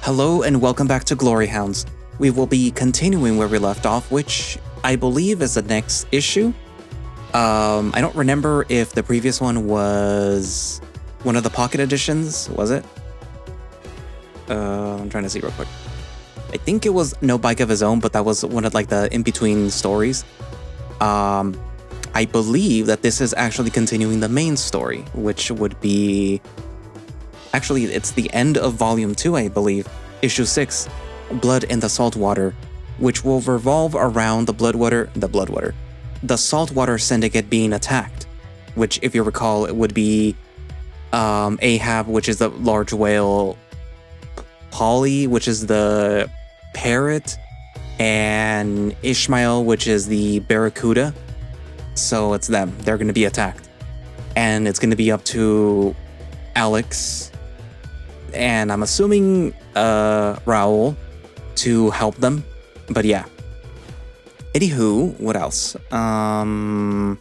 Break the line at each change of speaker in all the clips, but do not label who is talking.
Hello and welcome back to Glory Hounds. We will be continuing where we left off, which I believe is the next issue. I don't remember if the previous one was one of the pocket editions, was it? I'm trying to see real quick. I think it was No Bike of His Own, but that was one of like the in-between stories. I believe that this is actually continuing the main story, which would be... Actually, it's the end of Volume 2, I believe. Issue 6, Blood in the Saltwater, which will revolve around the Saltwater Syndicate being attacked, which, if you recall, it would be Ahab, which is the large whale, Polly, which is the parrot, and Ishmael, which is the barracuda. So it's them. They're going to be attacked. And it's going to be up to Alex, and I'm assuming Raul, to help them. But yeah. Anywho, what else? I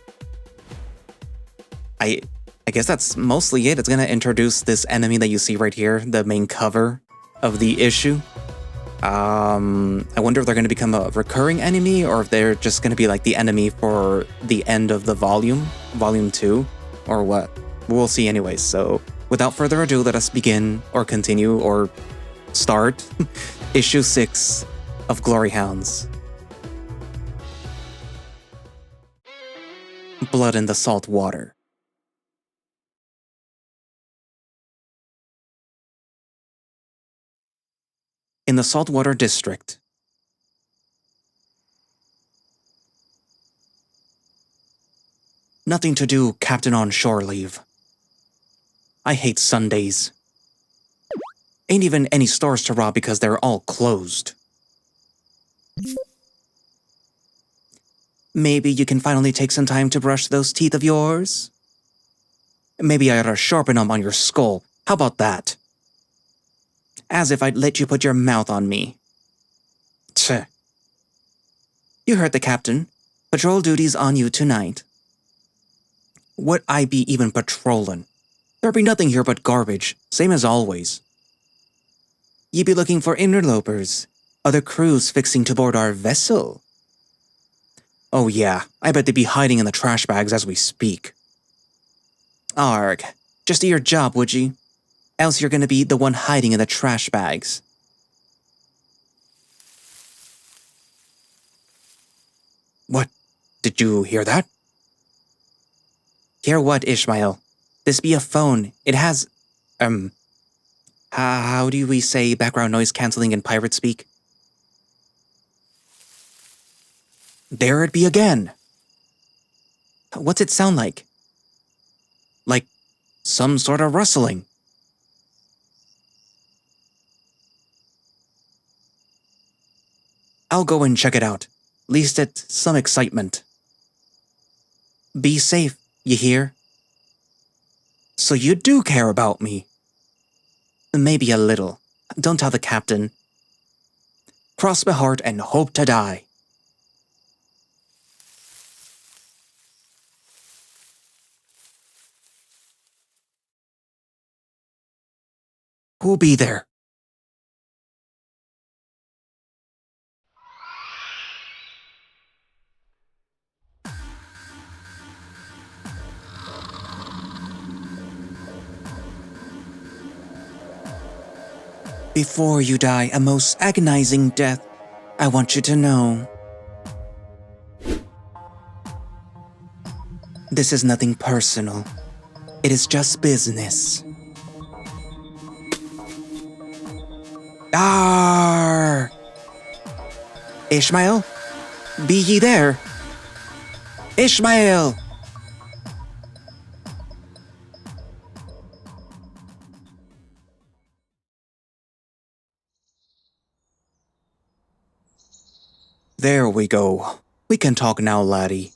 guess that's mostly it. It's gonna introduce this enemy that you see right here, the main cover of the issue. I wonder if they're gonna become a recurring enemy, or if they're just gonna be like the enemy for the end of the volume 2, or what. We'll see anyways. So without further ado, let us begin, or continue, or start issue 6 of Glory Hounds. Blood in the Saltwater. In the Saltwater District. Nothing to do, Captain on shore leave. I hate Sundays. Ain't even any stores to rob because they're all closed. Maybe you can finally take some time to brush those teeth of yours? Maybe I ought to sharpen them on your skull. How about that? As if I'd let you put your mouth on me. Tch. You heard the captain. Patrol duty's on you tonight. Would I be even patrolling? There'd be nothing here but garbage, same as always. Ye be looking for interlopers, other crews fixing to board our vessel. Oh yeah, I bet they'd be hiding in the trash bags as we speak. Arg, just do your job, would ye? Else you're gonna be the one hiding in the trash bags. What? Did you hear that? Hear what, Ishmael? This be a phone. It has, how do we say background noise cancelling in pirate speak? There it be again. What's it sound like? Like some sort of rustling. I'll go and check it out. Least it's some excitement. Be safe, you hear? So you do care about me? Maybe a little. Don't tell the captain. Cross my heart and hope to die. Who'll be there? Before you die a most agonizing death, I want you to know. This is nothing personal. It is just business. Arr! Ishmael? Be ye there? Ishmael! There we go. We can talk now, laddie.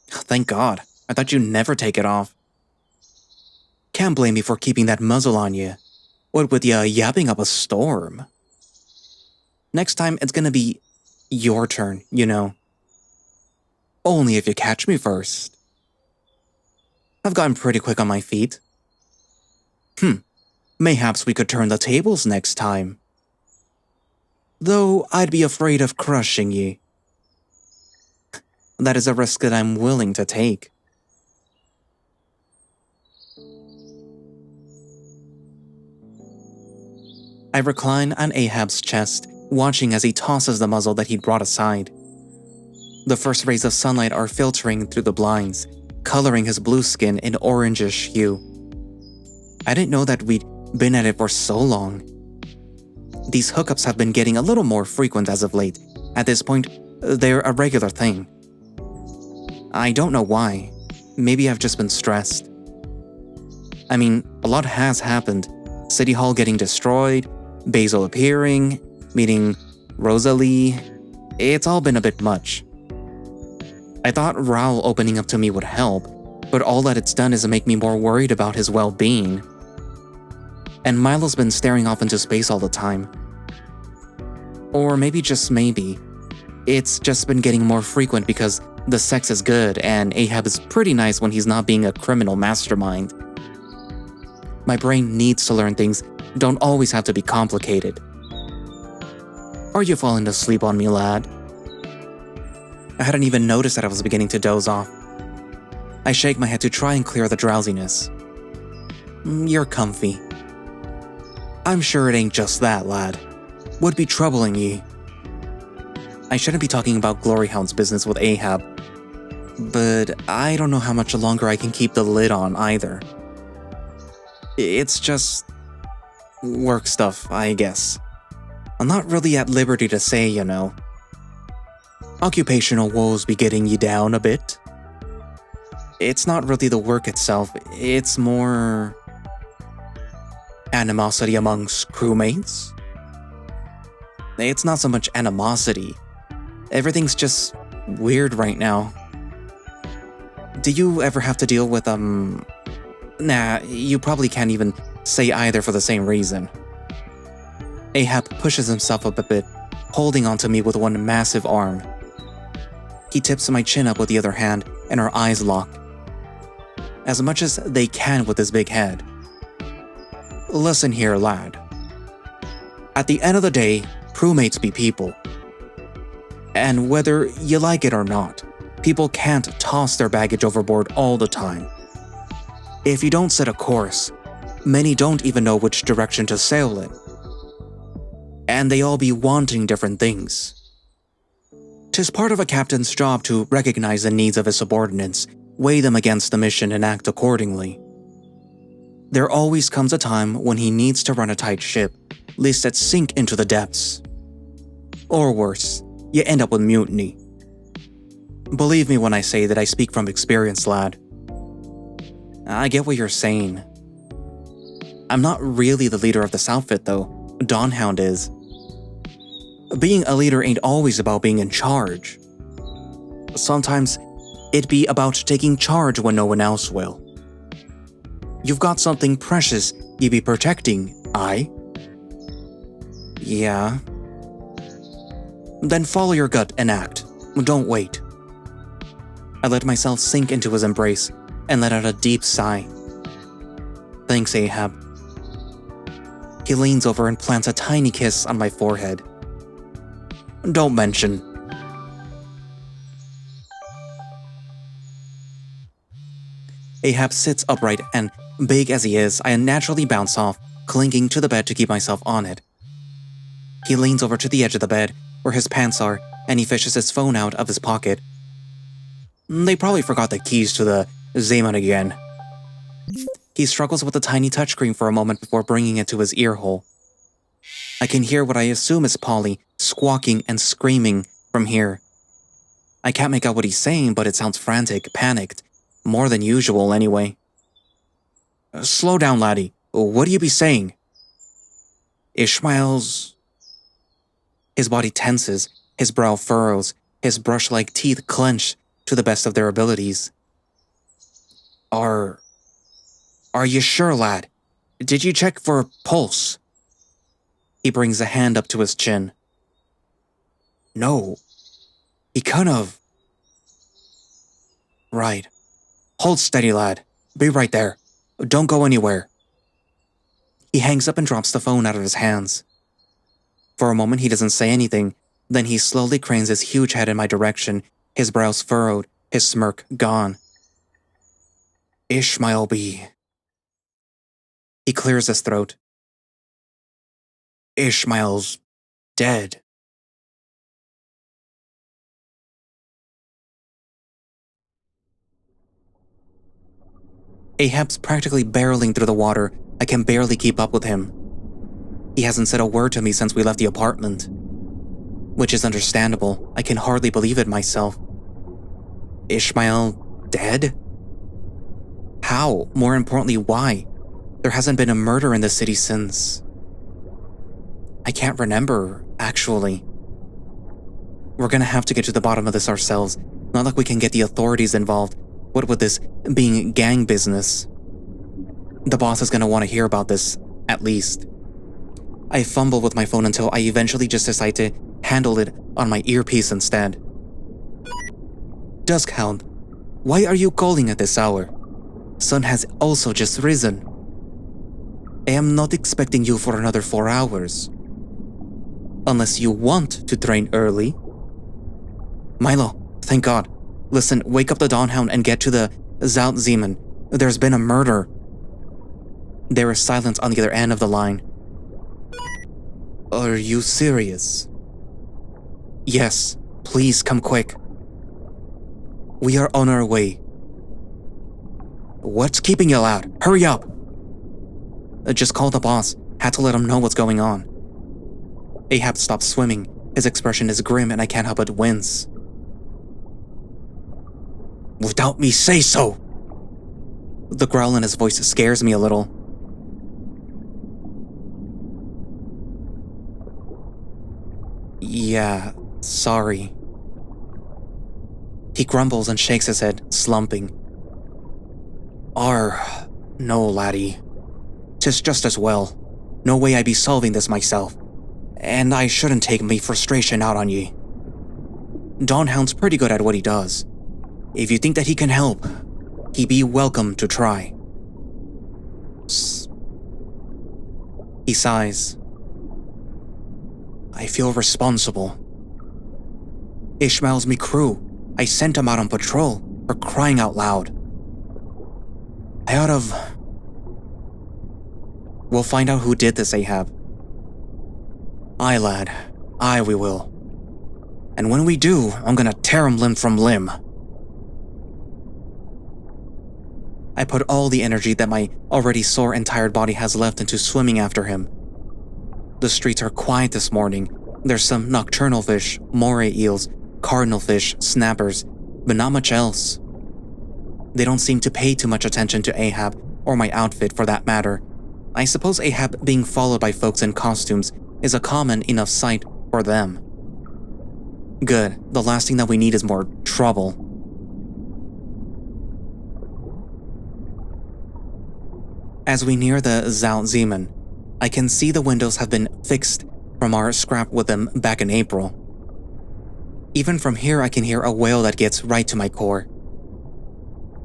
Thank God. I thought you'd never take it off. Can't blame me for keeping that muzzle on you. What with ya yapping up a storm? Next time, it's gonna be your turn, you know. Only if you catch me first. I've gotten pretty quick on my feet. Mayhaps we could turn the tables next time. Though I'd be afraid of crushing ye. That is a risk that I'm willing to take. I recline on Ahab's chest, watching as he tosses the muzzle that he'd brought aside. The first rays of sunlight are filtering through the blinds, coloring his blue skin an orangish hue. I didn't know that we'd been at it for so long. These hookups have been getting a little more frequent as of late. At this point, they're a regular thing. I don't know why. Maybe I've just been stressed. I mean, a lot has happened. City Hall getting destroyed, Basil appearing, meeting Rosalie. It's all been a bit much. I thought Raoul opening up to me would help, but all that it's done is make me more worried about his well-being. And Milo's been staring off into space all the time. Or maybe, just maybe, it's just been getting more frequent because the sex is good and Ahab is pretty nice when he's not being a criminal mastermind. My brain needs to learn things don't always have to be complicated. Are you falling asleep on me, lad? I hadn't even noticed that I was beginning to doze off. I shake my head to try and clear the drowsiness. You're comfy. I'm sure it ain't just that, lad. What'd be troubling ye? I shouldn't be talking about Glory Hounds business with Ahab, but I don't know how much longer I can keep the lid on either. It's just work stuff, I guess. I'm not really at liberty to say, you know. Occupational woes be getting you down a bit. It's not really the work itself, it's more animosity amongst crewmates. It's not so much animosity. Everything's just weird right now. Do you ever have to deal with, Nah, you probably can't even say either for the same reason. Ahab pushes himself up a bit, holding onto me with one massive arm. He tips my chin up with the other hand, and our eyes lock. As much as they can with his big head. Listen here, lad. At the end of the day, crewmates be people. And whether you like it or not, people can't toss their baggage overboard all the time. If you don't set a course, many don't even know which direction to sail in. And they all be wanting different things. 'Tis part of a captain's job to recognize the needs of his subordinates, weigh them against the mission and act accordingly. There always comes a time when he needs to run a tight ship, lest it sink into the depths. Or worse, you end up with mutiny. Believe me when I say that I speak from experience, lad. I get what you're saying. I'm not really the leader of this outfit, though. Dawnhound is. Being a leader ain't always about being in charge. Sometimes it be about taking charge when no one else will. You've got something precious you be protecting, aye? Yeah. Then follow your gut and act. Don't wait. I let myself sink into his embrace and let out a deep sigh. Thanks, Ahab. He leans over and plants a tiny kiss on my forehead. Don't mention. Ahab sits upright and, big as he is, I naturally bounce off, clinging to the bed to keep myself on it. He leans over to the edge of the bed, where his pants are, and he fishes his phone out of his pocket. They probably forgot the keys to the Zeman again. He struggles with the tiny touchscreen for a moment before bringing it to his ear hole. I can hear what I assume is Polly squawking and screaming from here. I can't make out what he's saying, but it sounds frantic, panicked. More than usual, anyway. Slow down, laddie. What do you be saying? Ishmael's... His body tenses, his brow furrows, his brush-like teeth clench to the best of their abilities. Are you sure, lad? Did you check for a pulse? He brings a hand up to his chin. No. He could've. Right. Hold steady, lad. Be right there. Don't go anywhere. He hangs up and drops the phone out of his hands. For a moment, he doesn't say anything, then he slowly cranes his huge head in my direction, his brows furrowed, his smirk gone. Ishmael be. He clears his throat. Ishmael's dead. Ahab's practically barreling through the water. I can barely keep up with him. He hasn't said a word to me since we left the apartment. Which is understandable. I can hardly believe it myself. Ishmael dead? How? More importantly, why? There hasn't been a murder in the city since... I can't remember, actually. We're gonna have to get to the bottom of this ourselves. Not like we can get the authorities involved. What with this being gang business? The boss is gonna want to hear about this, at least. I fumble with my phone until I eventually just decide to handle it on my earpiece instead. Duskhound, why are you calling at this hour? Sun has also just risen. I am not expecting you for another 4 hours. Unless you want to train early. Milo, thank God. Listen, wake up the Dawnhound and get to the Saltzeman. There's been a murder. There is silence on the other end of the line. Are you serious? Yes, please come quick. We are on our way. What's keeping you out? Hurry up! Just call the boss. Had to let him know what's going on. Ahab stops swimming. His expression is grim and I can't help but wince. Without me say so! The growl in his voice scares me a little. Yeah, sorry. He grumbles and shakes his head, slumping. No, laddie. 'Tis just as well. No way I be solving this myself. And I shouldn't take me frustration out on ye. Dawnhound's pretty good at what he does. If you think that he can help, he be welcome to try. He sighs. I feel responsible. Ishmael's me crew. I sent him out on patrol, for crying out loud. I oughta... We'll find out who did this, Ahab. Aye, lad. Aye, we will. And when we do, I'm gonna tear him limb from limb. I put all the energy that my already sore and tired body has left into swimming after him. The streets are quiet this morning. There's some nocturnal fish, moray eels, cardinal fish, snappers, but not much else. They don't seem to pay too much attention to Ahab, or my outfit for that matter. I suppose Ahab being followed by folks in costumes is a common enough sight for them. Good, the last thing that we need is more trouble. As we near the Saltzeman, I can see the windows have been fixed from our scrap with them back in April. Even from here I can hear a wail that gets right to my core.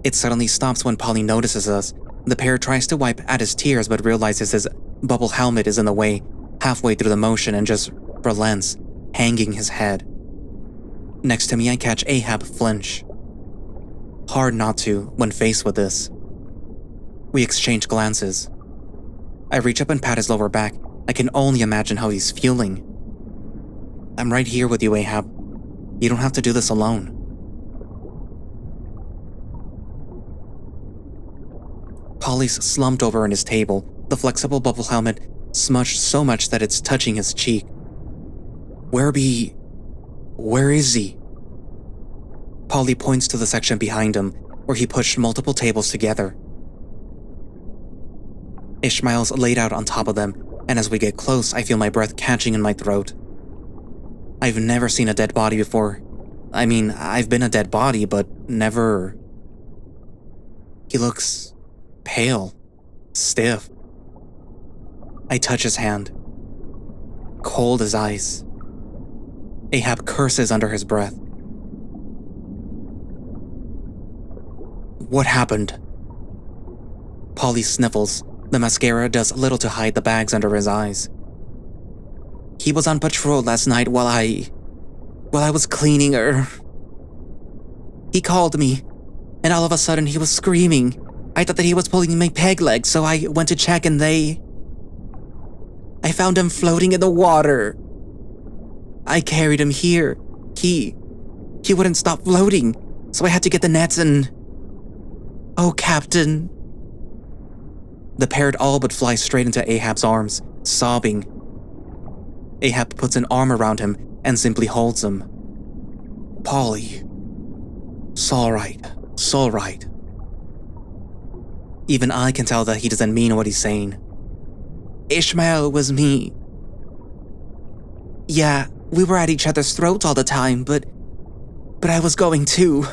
It suddenly stops when Polly notices us. The pair tries to wipe at his tears but realizes his bubble helmet is in the way halfway through the motion and just relents, hanging his head. Next to me I catch Ahab flinch. Hard not to when faced with this. We exchange glances. I reach up and pat his lower back. I can only imagine how he's feeling. I'm right here with you, Ahab. You don't have to do this alone. Polly's slumped over on his table, the flexible bubble helmet smudged so much that it's touching his cheek. Where is he? Polly points to the section behind him, where he pushed multiple tables together. Ishmael's laid out on top of them, and as we get close, I feel my breath catching in my throat. I've never seen a dead body before. I mean, I've been a dead body, but never... He looks... pale. Stiff. I touch his hand. Cold as ice. Ahab curses under his breath. What happened? Polly sniffles, The mascara does little to hide the bags under his eyes. He was on patrol last night while I was cleaning her. He called me, and all of a sudden he was screaming. I thought that he was pulling my peg leg, so I went to check and I found him floating in the water. I carried him here. He wouldn't stop floating, so I had to get the nets and... Oh, Captain. The parrot all but flies straight into Ahab's arms, sobbing. Ahab puts an arm around him and simply holds him. Polly. It's all right. Even I can tell that he doesn't mean what he's saying. Ishmael was me. Yeah, we were at each other's throats all the time, but I was going too.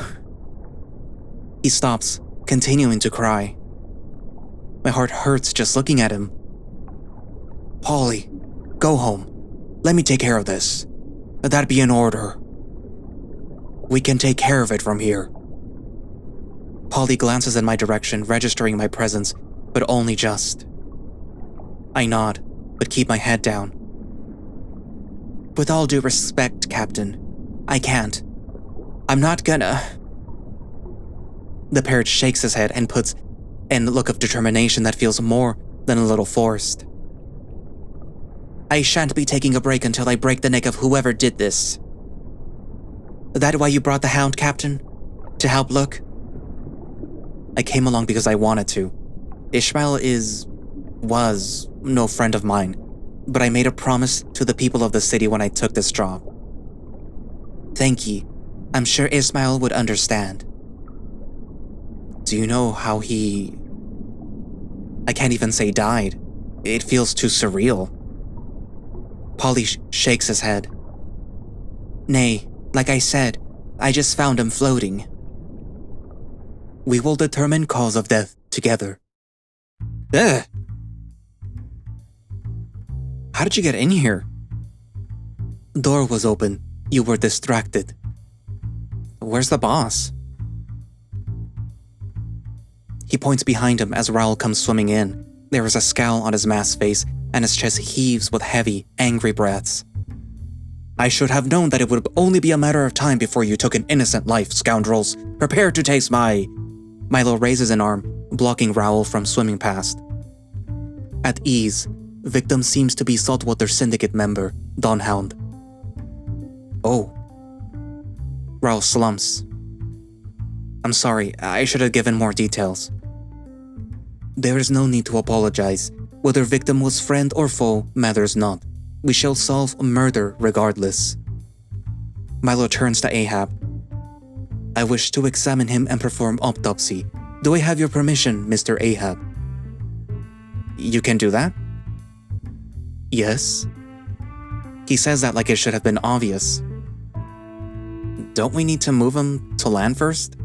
He stops, continuing to cry. My heart hurts just looking at him. Polly, go home. Let me take care of this. That'd be an order. We can take care of it from here. Polly glances in my direction, registering my presence, but only just. I nod, but keep my head down. With all due respect, Captain, I can't. I'm not gonna... The parrot shakes his head and puts an look of determination that feels more than a little forced. I shan't be taking a break until I break the neck of whoever did this. That why you brought the hound, Captain? To help look? I came along because I wanted to. Ishmael was no friend of mine, but I made a promise to the people of the city when I took this job. Thank you. I'm sure Ishmael would understand. Do you know how he... I can't even say died. It feels too surreal. Polly shakes his head. Nay, like I said, I just found him floating. We will determine cause of death together. Ugh! How did you get in here? Door was open. You were distracted. Where's the boss? He points behind him as Raoul comes swimming in. There is a scowl on his masked face, and his chest heaves with heavy, angry breaths. I should have known that it would only be a matter of time before you took an innocent life, scoundrels. Prepare to taste my... Milo raises an arm, blocking Raoul from swimming past. At ease, victim seems to be Saltwater Syndicate member, Hound. Oh. Raoul slumps. I'm sorry, I should have given more details. There is no need to apologize. Whether victim was friend or foe matters not. We shall solve murder regardless. Milo turns to Ahab. I wish to examine him and perform autopsy. Do I have your permission, Mr. Ahab? You can do that? Yes. He says that like it should have been obvious. Don't we need to move him to land first?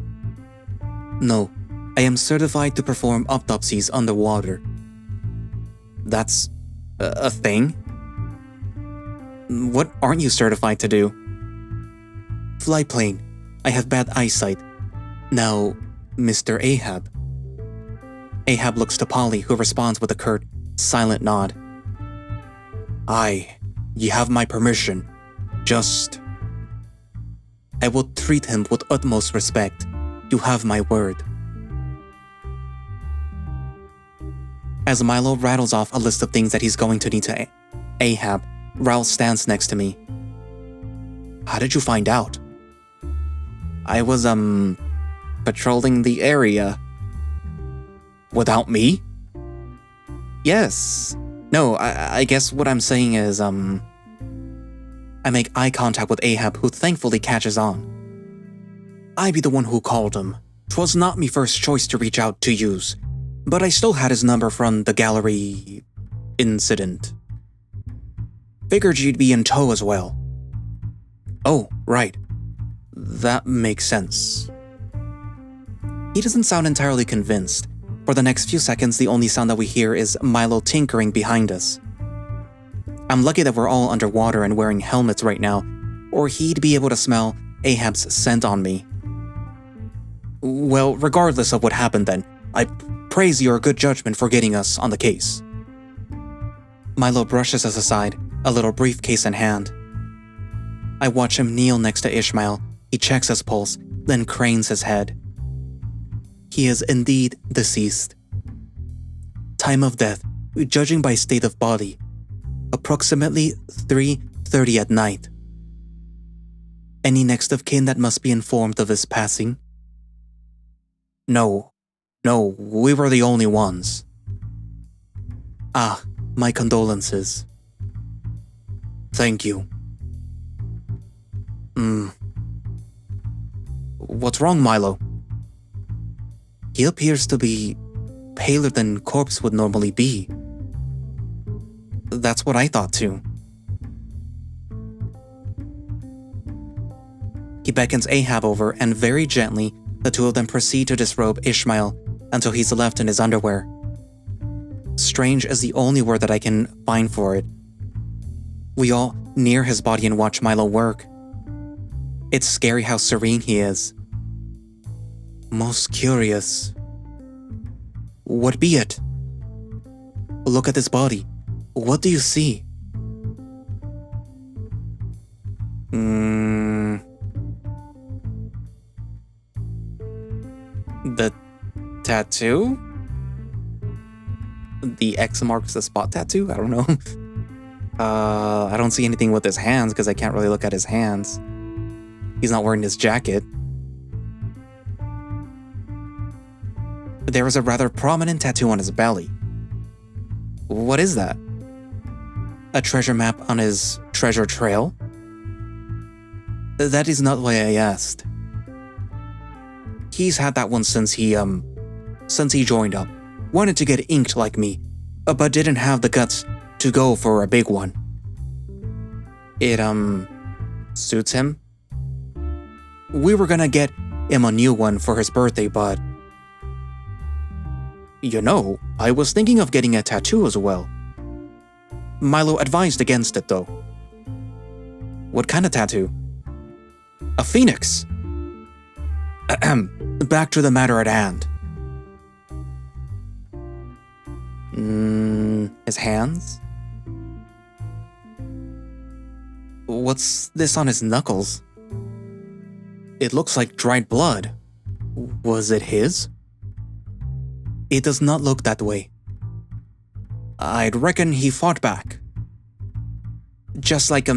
No, I am certified to perform autopsies underwater. That's a thing? What aren't you certified to do? Fly plane. I have bad eyesight. Now, Mr. Ahab. Ahab looks to Polly, who responds with a curt, silent nod. Aye, ye have my permission. Just... I will treat him with utmost respect. You have my word. As Milo rattles off a list of things that he's going to need to Ahab, Raoul stands next to me. How did you find out? I was, patrolling the area. Without me? Yes. No, I guess what I'm saying is, I make eye contact with Ahab, who thankfully catches on. I be the one who called him. 'Twas not me first choice to reach out to use, but I still had his number from the gallery incident. Figured you'd be in tow as well. Oh, right. That makes sense. He doesn't sound entirely convinced. For the next few seconds, the only sound that we hear is Milo tinkering behind us. I'm lucky that we're all underwater and wearing helmets right now, or he'd be able to smell Ahab's scent on me. Well, regardless of what happened then, I praise your good judgment for getting us on the case. Milo brushes us aside, a little briefcase in hand. I watch him kneel next to Ishmael. He checks his pulse, then cranes his head. He is indeed deceased. Time of death, judging by state of body, approximately 3:30 at night. Any next of kin that must be informed of his passing? No, we were the only ones. Ah, my condolences. Thank you. What's wrong, Milo? He appears to be paler than corpse would normally be. That's what I thought too. He beckons Ahab over, and very gently, the two of them proceed to disrobe Ishmael until he's left in his underwear. Strange is the only word that I can find for it. We all near his body and watch Milo work. It's scary how serene he is. Most curious. What be it? Look at his body. What do you see? The tattoo? The X marks the spot tattoo? I don't know. I don't see anything with his hands because I can't really look at his hands. He's not wearing his jacket. There is a rather prominent tattoo on his belly. What is that? A treasure map on his treasure trail? That is not why I asked. He's had that one since he joined up. Wanted to get inked like me, but didn't have the guts to go for a big one. It, suits him. We were gonna get him a new one for his birthday, but... You know, I was thinking of getting a tattoo as well. Milo advised against it, though. What kind of tattoo? A phoenix. Back to the matter at hand. His hands? What's this on his knuckles? It looks like dried blood. Was it his? It does not look that way. I'd reckon he fought back. Just like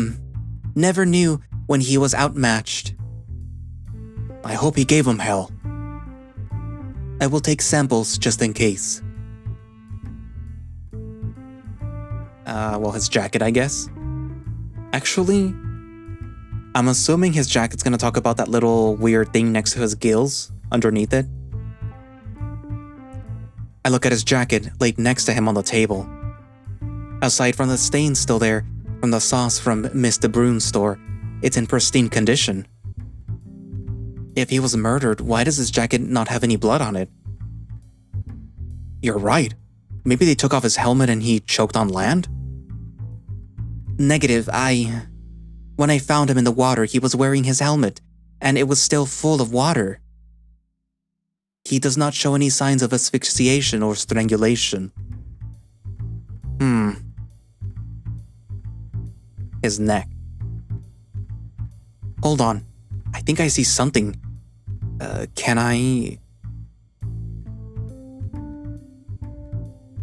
never knew when he was outmatched. I hope he gave him hell. I will take samples just in case. Well, his jacket, I guess. Actually, I'm assuming his jacket's gonna talk about that little weird thing next to his gills, underneath it. I look at his jacket laid next to him on the table. Aside from the stains still there from the sauce from Miss De Brune's store, it's in pristine condition. If he was murdered, why does his jacket not have any blood on it? You're right. Maybe they took off his helmet and he choked on land? Negative, When I found him in the water, he was wearing his helmet, and it was still full of water. He does not show any signs of asphyxiation or strangulation. His neck. Hold on. I think I see something. Can I...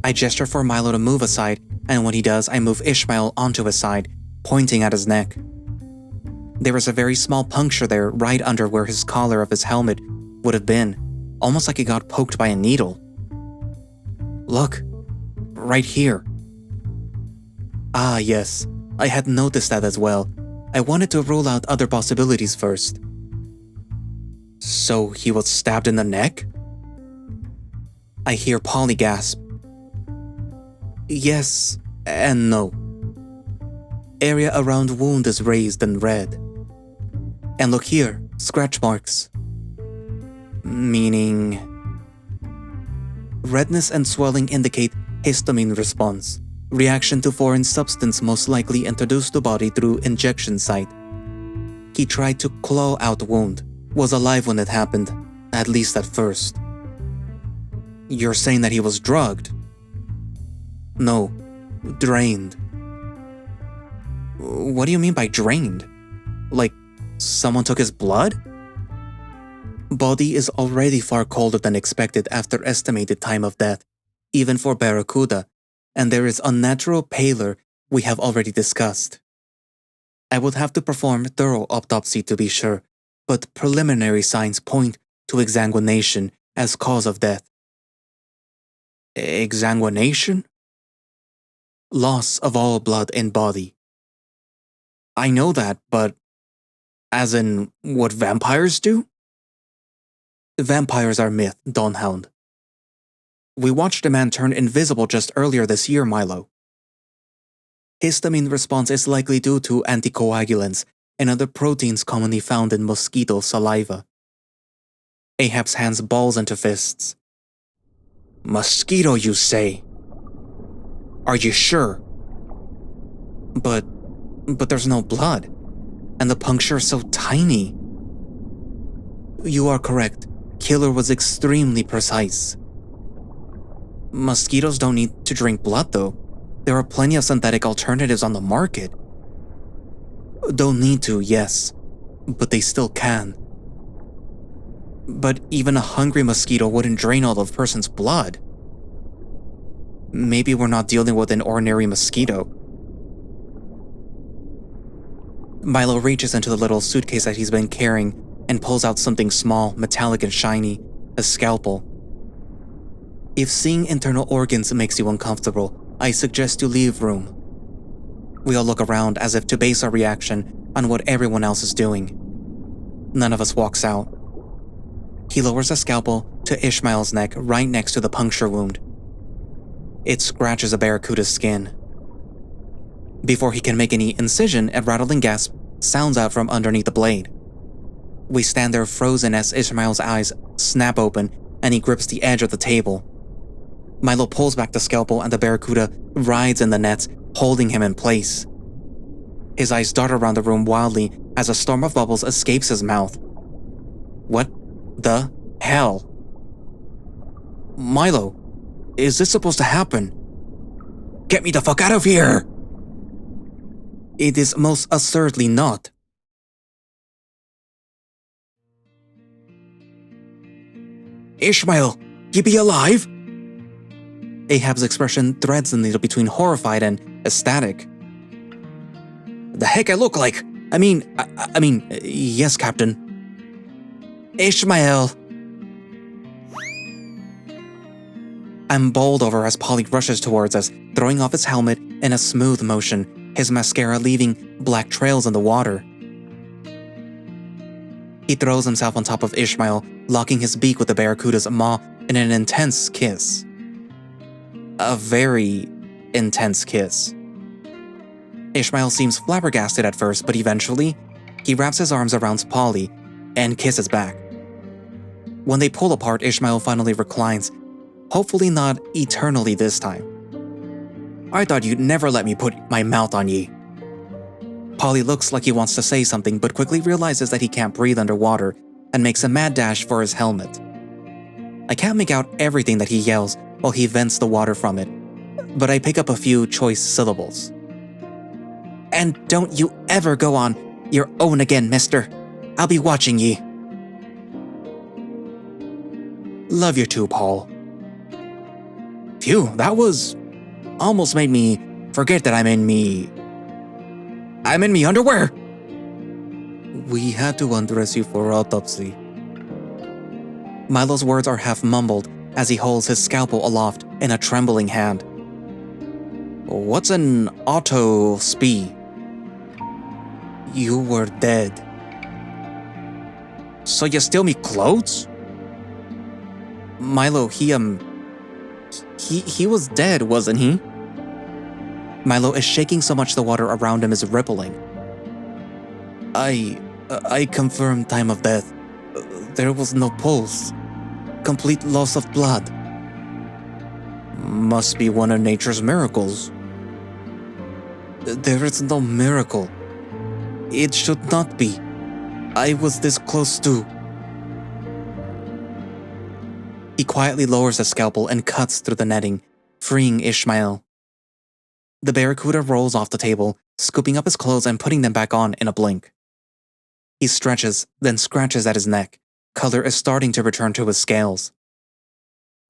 I gesture for Milo to move aside, and when he does, I move Ishmael onto his side, pointing at his neck. There is a very small puncture there right under where his collar of his helmet would have been, almost like it got poked by a needle. Look, right here. Ah, yes, I had noticed that as well. I wanted to rule out other possibilities first. So he was stabbed in the neck? I hear Polly gasp. Yes and no. Area around wound is raised and red. And look here, scratch marks. Meaning... Redness and swelling indicate histamine response. Reaction to foreign substance most likely introduced to body through injection site. He tried to claw out wound. Was alive when it happened, at least at first. You're saying that he was drugged? No, drained. What do you mean by drained? Like, someone took his blood? Body is already far colder than expected after estimated time of death, even for Barracuda, and there is unnatural pallor we have already discussed. I would have to perform thorough autopsy to be sure, but preliminary signs point to exsanguination as cause of death. Exsanguination? Loss of all blood in body. I know that, but as in what vampires do? Vampires are myth, Dawnhound. We watched a man turn invisible just earlier this year, Milo. Histamine response is likely due to anticoagulants and other proteins commonly found in mosquito saliva. Ahab's hands balls into fists. Mosquito, you say? Are you sure? But there's no blood, and the puncture is so tiny. You are correct. Killer was extremely precise. Mosquitoes don't need to drink blood, though. There are plenty of synthetic alternatives on the market. Don't need to, yes, but they still can. But even a hungry mosquito wouldn't drain all of a person's blood. Maybe we're not dealing with an ordinary mosquito. Milo reaches into the little suitcase that he's been carrying and pulls out something small, metallic and shiny, a scalpel. If seeing internal organs makes you uncomfortable, I suggest you leave room. We all look around as if to base our reaction on what everyone else is doing. None of us walks out. He lowers the scalpel to Ishmael's neck right next to the puncture wound. It scratches a barracuda's skin. Before he can make any incision, a rattling gasp sounds out from underneath the blade. We stand there frozen as Ishmael's eyes snap open and he grips the edge of the table. Milo pulls back the scalpel and the barracuda rides in the nets, holding him in place. His eyes dart around the room wildly as a storm of bubbles escapes his mouth. What the hell? Milo, is this supposed to happen? Get me the fuck out of here! It is most assuredly not. Ishmael, you be alive? Ahab's expression threads the needle between horrified and ecstatic. The heck I look like? I mean, yes, Captain. Ishmael! I'm bowled over as Polly rushes towards us, throwing off his helmet in a smooth motion, his mascara leaving black trails in the water. He throws himself on top of Ishmael, locking his beak with the barracuda's maw in an intense kiss. A very intense kiss. Ishmael seems flabbergasted at first, but eventually, he wraps his arms around Polly and kisses back. When they pull apart, Ishmael finally reclines, hopefully not eternally this time. I thought you'd never let me put my mouth on ye. Polly looks like he wants to say something, but quickly realizes that he can't breathe underwater and makes a mad dash for his helmet. I can't make out everything that he yells while he vents the water from it, but I pick up a few choice syllables. And don't you ever go on your own again, mister. I'll be watching ye. Love you too, Paul. Phew, that was... almost made me forget that I'm in me underwear! We had to undress you for autopsy. Milo's words are half mumbled as he holds his scalpel aloft in a trembling hand. What's an autopsy? You were dead. So you steal me clothes? Milo, he was dead, wasn't he? Milo is shaking so much the water around him is rippling. I confirmed time of death. There was no pulse. Complete loss of blood. Must be one of nature's miracles. There is no miracle. It should not be. I was this close to... He quietly lowers the scalpel and cuts through the netting, freeing Ishmael. The barracuda rolls off the table, scooping up his clothes and putting them back on in a blink. He stretches, then scratches at his neck. Color is starting to return to his scales.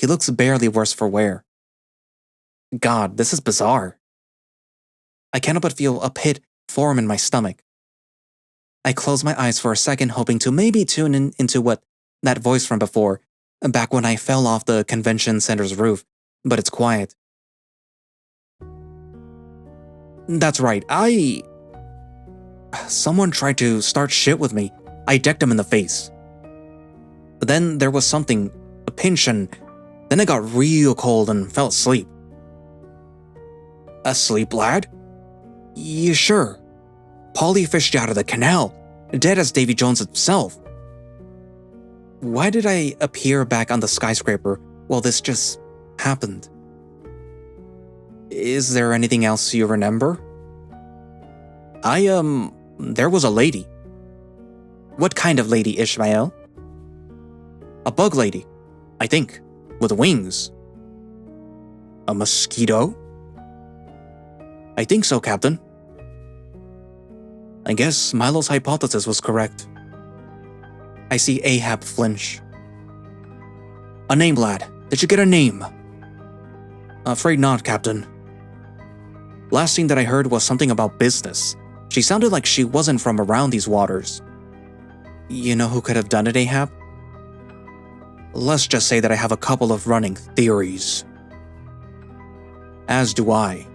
He looks barely worse for wear. God, this is bizarre. I cannot but feel a pit form in my stomach. I close my eyes for a second, hoping to maybe tune into that voice from before, back when I fell off the convention center's roof, but it's quiet. That's right, someone tried to start shit with me. I decked him in the face. But then there was something, a pinch, and then I got real cold and fell asleep. Asleep, lad? Yeah, sure. Polly fished you out of the canal, dead as Davy Jones himself. Why did I appear back on the skyscraper while this just happened? Is there anything else you remember? There was a lady. What kind of lady, Ishmael? A bug lady, I think, with wings. A mosquito? I think so, Captain. I guess Milo's hypothesis was correct. I see Ahab flinch. A name, lad. Did you get a name? Afraid not, Captain. Last thing that I heard was something about business. She sounded like she wasn't from around these waters. You know who could have done it, Ahab? Let's just say that I have a couple of running theories. As do I.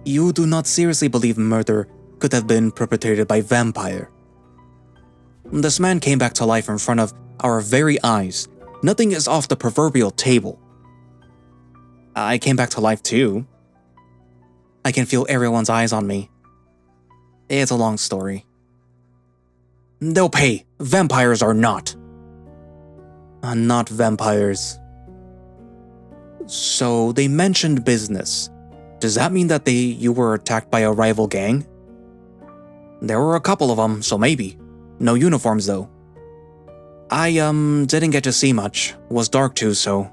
You do not seriously believe murder could have been perpetrated by vampire. This man came back to life in front of our very eyes. Nothing is off the proverbial table. I came back to life too. I can feel everyone's eyes on me. It's a long story. They'll pay. Vampires are not. Not vampires. So they mentioned business. Does that mean that you were attacked by a rival gang? There were a couple of them, so maybe. No uniforms though. I didn't get to see much. Was dark too, so.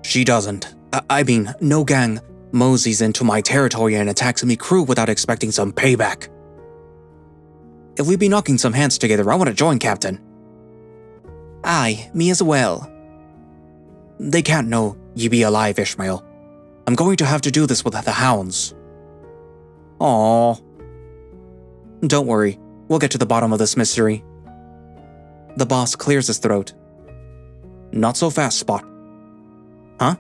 She doesn't. I mean, no gang moseys into my territory and attacks me crew without expecting some payback. If we be knocking some hands together, I want to join, Captain. Aye, me as well. They can't know ye be alive, Ishmael. I'm going to have to do this with the hounds. Aww. Don't worry, we'll get to the bottom of this mystery. The boss clears his throat. Not so fast, Spot. Huh?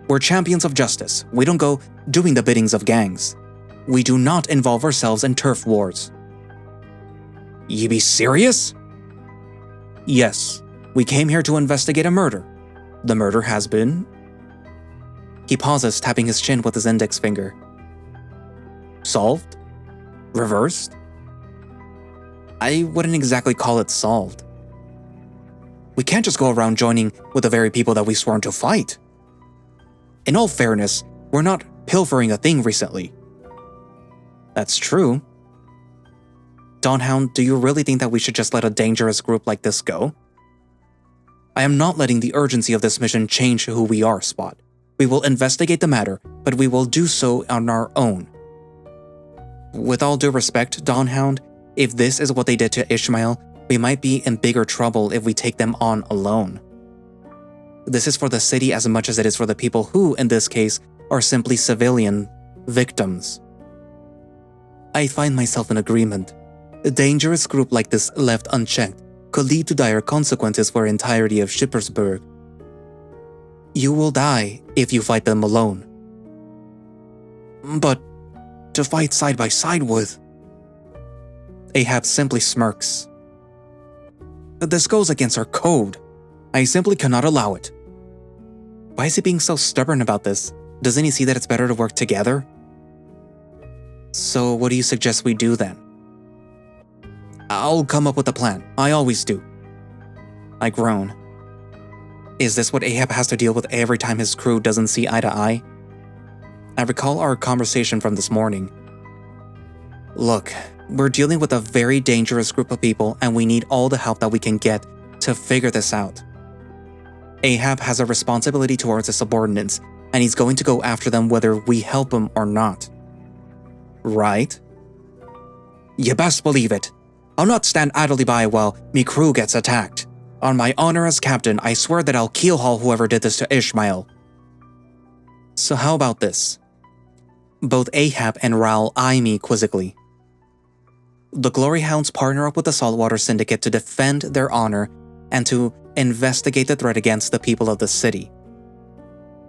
We're champions of justice. We don't go doing the biddings of gangs. We do not involve ourselves in turf wars. Ye be serious? Yes, we came here to investigate a murder. The murder has been... He pauses, tapping his chin with his index finger. Solved? Reversed? I wouldn't exactly call it solved. We can't just go around joining with the very people that we sworn to fight. In all fairness, we're not pilfering a thing recently. That's true. Dawnhound, do you really think that we should just let a dangerous group like this go? I am not letting the urgency of this mission change who we are, Spot. We will investigate the matter, but we will do so on our own. With all due respect, Dawnhound, if this is what they did to Ishmael, we might be in bigger trouble if we take them on alone. This is for the city as much as it is for the people who, in this case, are simply civilian victims. I find myself in agreement. A dangerous group like this left unchecked could lead to dire consequences for the entirety of Shippersburg. You will die if you fight them alone. But to fight side by side with... Ahab simply smirks. This goes against our code. I simply cannot allow it. Why is he being so stubborn about this? Doesn't he see that it's better to work together? So what do you suggest we do then? I'll come up with a plan. I always do. I groan. Is this what Ahab has to deal with every time his crew doesn't see eye to eye? I recall our conversation from this morning. Look, we're dealing with a very dangerous group of people and we need all the help that we can get to figure this out. Ahab has a responsibility towards his subordinates, and he's going to go after them whether we help him or not. Right? You best believe it. I'll not stand idly by while me crew gets attacked. On my honor as captain, I swear that I'll keelhaul whoever did this to Ishmael. So how about this? Both Ahab and Raoul eye me quizzically. The Glory Hounds partner up with the Saltwater Syndicate to defend their honor and to investigate the threat against the people of the city.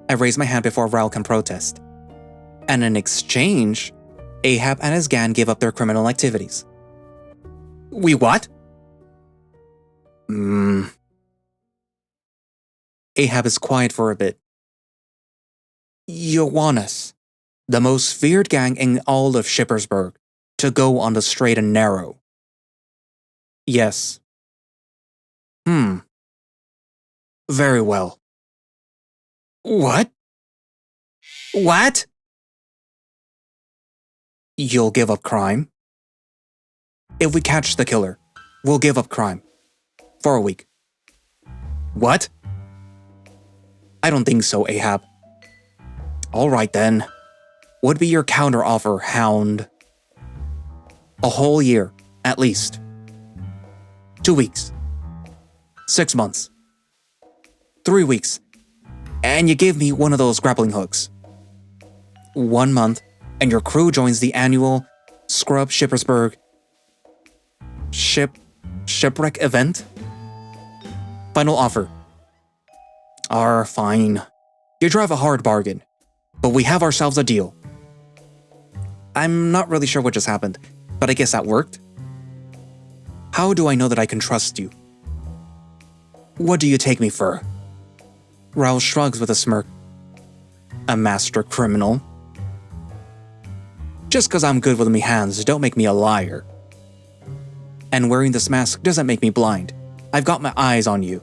I raise my hand before Raoul can protest. And in exchange, Ahab and his gang give up their criminal activities. We what? Ahab is quiet for a bit. You want us, the most feared gang in all of Shippersburg, to go on the straight and narrow. Yes. Very well. What? What? You'll give up crime? If we catch the killer, we'll give up crime. For a week. What? I don't think so, Ahab. Alright then. What'd be your counter-offer, Hound? A whole year, at least. 2 weeks. 6 months. 3 weeks. And you gave me one of those grappling hooks. 1 month, and your crew joins the annual Scrub Shippersburg shipwreck event? Final offer. Fine. You drive a hard bargain, but we have ourselves a deal. I'm not really sure what just happened, but I guess that worked. How do I know that I can trust you? What do you take me for? Raoul shrugs with a smirk. A master criminal. Just cause I'm good with me hands, don't make me a liar. And wearing this mask doesn't make me blind. I've got my eyes on you.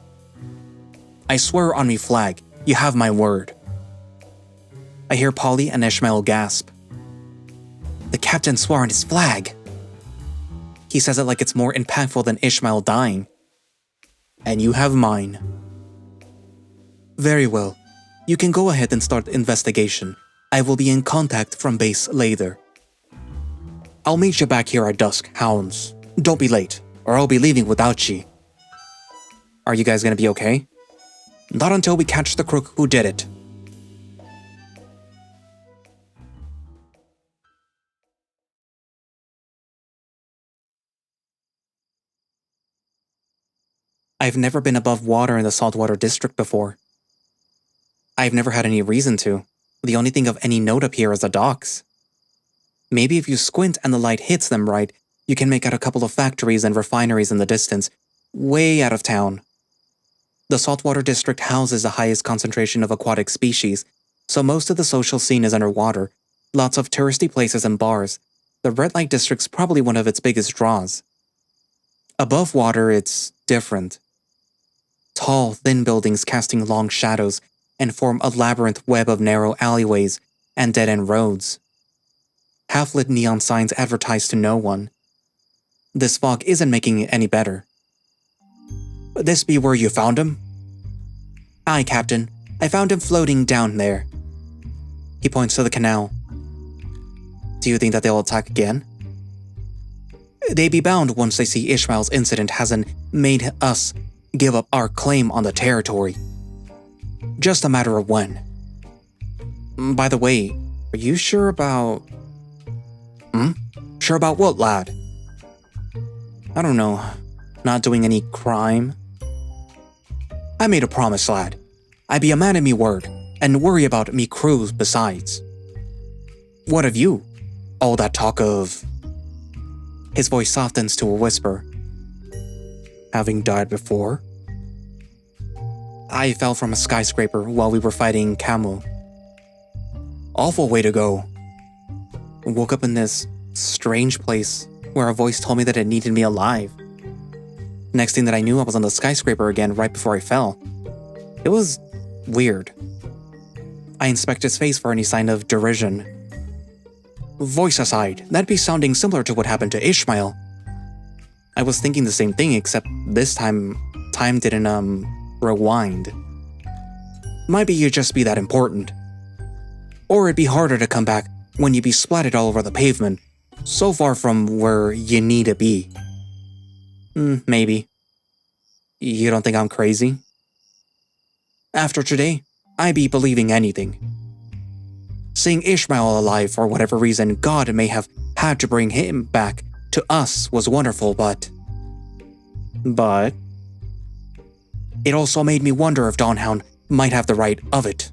I swear on me flag, you have my word. I hear Polly and Ishmael gasp. The captain swore on his flag. He says it like it's more impactful than Ishmael dying. And you have mine. Very well. You can go ahead and start the investigation. I will be in contact from base later. I'll meet you back here at dusk, Hounds. Don't be late, or I'll be leaving without you. Are you guys gonna be okay? Not until we catch the crook who did it. I've never been above water in the Saltwater District before. I've never had any reason to. The only thing of any note up here is the docks. Maybe if you squint and the light hits them right, you can make out a couple of factories and refineries in the distance, way out of town. The Saltwater District houses the highest concentration of aquatic species, so most of the social scene is underwater, lots of touristy places and bars. The red light district's probably one of its biggest draws. Above water, it's different. Tall, thin buildings casting long shadows and form a labyrinth web of narrow alleyways and dead-end roads. Half-lit neon signs advertise to no one. This fog isn't making it any better. This be where you found him? Aye, Captain. I found him floating down there. He points to the canal. Do you think that they'll attack again? They be bound once they see Ishmael's incident hasn't made us give up our claim on the territory. Just a matter of when. By the way, are you sure about... Sure about what, lad? I don't know. Not doing any crime? I made a promise, lad. I be a man of me word, and worry about me crews besides. What of you? All that talk of... His voice softens to a whisper. Having died before? I fell from a skyscraper while we were fighting Camu. Awful way to go. Woke up in this strange place where a voice told me that it needed me alive. Next thing that I knew, I was on the skyscraper again right before I fell. It was weird. I inspect his face for any sign of derision. Voice aside, that'd be sounding similar to what happened to Ishmael. I was thinking the same thing, except this time time didn't, rewind. Might be you just be that important. Or it'd be harder to come back when you be splattered all over the pavement, so far from where you need to be. Maybe. You don't think I'm crazy? After today, I be believing anything. Seeing Ishmael alive for whatever reason God may have had to bring him back to us was wonderful, but it also made me wonder if Dawnhound might have the right of it.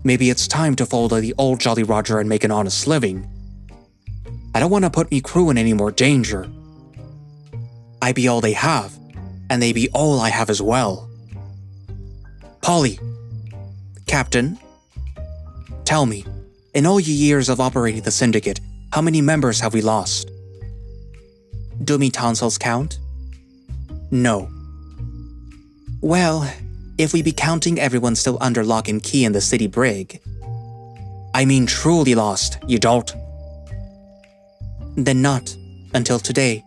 Maybe it's time to fold the old Jolly Roger and make an honest living. I don't want to put me crew in any more danger. I be all they have, and they be all I have as well. Polly, Captain, tell me, in all your years of operating the Syndicate, how many members have we lost? Do me tonsils count? No. Well, if we be counting everyone still under lock and key in the city brig. I mean truly lost, you dolt. Then not until today.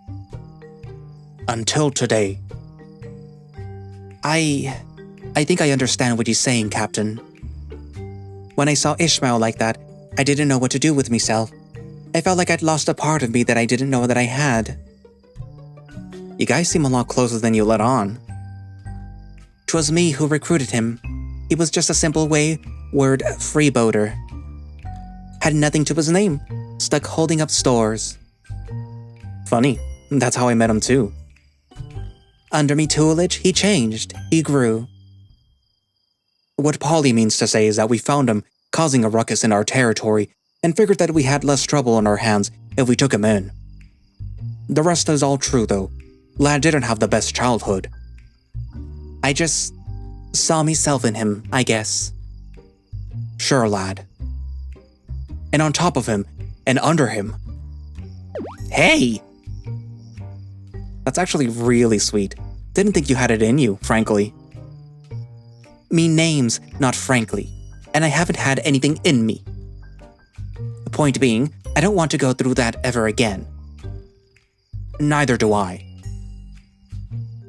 Until today. I think I understand what you're saying, Captain. When I saw Ishmael like that, I didn't know what to do with myself. I felt like I'd lost a part of me that I didn't know that I had. You guys seem a lot closer than you let on. 'Twas me who recruited him. He was just a simple wayward freeboater. Had nothing to his name, stuck holding up stores. Funny, that's how I met him too. Under me tutelage, he changed, he grew. What Polly means to say is that we found him causing a ruckus in our territory and figured that we had less trouble on our hands if we took him in. The rest is all true though. Lad didn't have the best childhood. I just saw myself in him, I guess. Sure, lad. And on top of him, and under him. Hey! That's actually really sweet. Didn't think you had it in you, frankly. Me name's not frankly, and I haven't had anything in me. The point being, I don't want to go through that ever again. Neither do I.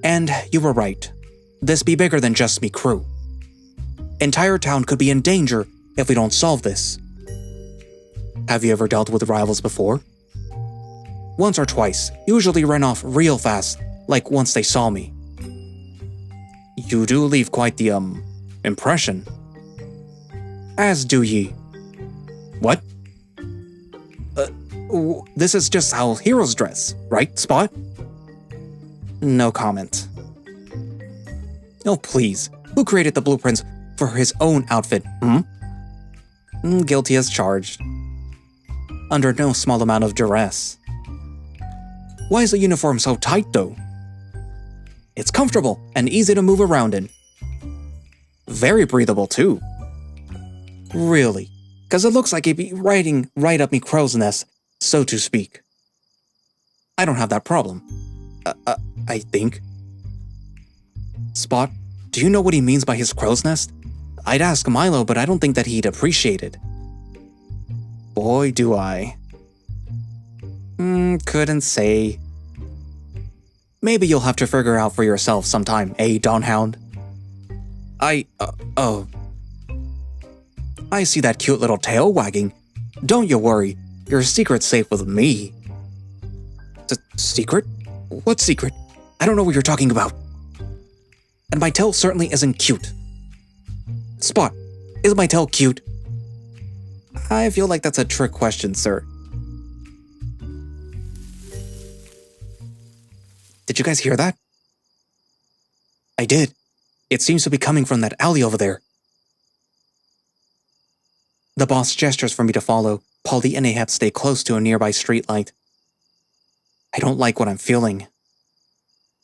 And you were right. This be bigger than just me crew. Entire town could be in danger if we don't solve this. Have you ever dealt with rivals before? Once or twice, usually ran off real fast, like once they saw me. You do leave quite the, impression. As do ye. What? This is just how heroes dress, right, Spot? No comment. Oh, please. Who created the blueprints for his own outfit, Guilty as charged. Under no small amount of duress. Why is the uniform so tight, though? It's comfortable and easy to move around in. Very breathable, too. Really, because it looks like it'd be riding right up me crow's nest, so to speak. I don't have that problem. I think. Spot, do you know what he means by his crow's nest? I'd ask Milo, but I don't think that he'd appreciate it. Boy, do I. Couldn't say. Maybe you'll have to figure out for yourself sometime, Dawnhound? I see that cute little tail wagging. Don't you worry, your secret's safe with me. Secret? What secret? I don't know what you're talking about. And my tail certainly isn't cute. Spot, is my tail cute? I feel like that's a trick question, sir. Did you guys hear that? I did. It seems to be coming from that alley over there. The boss gestures for me to follow. Polly and Ahab stay close to a nearby streetlight. I don't like what I'm feeling.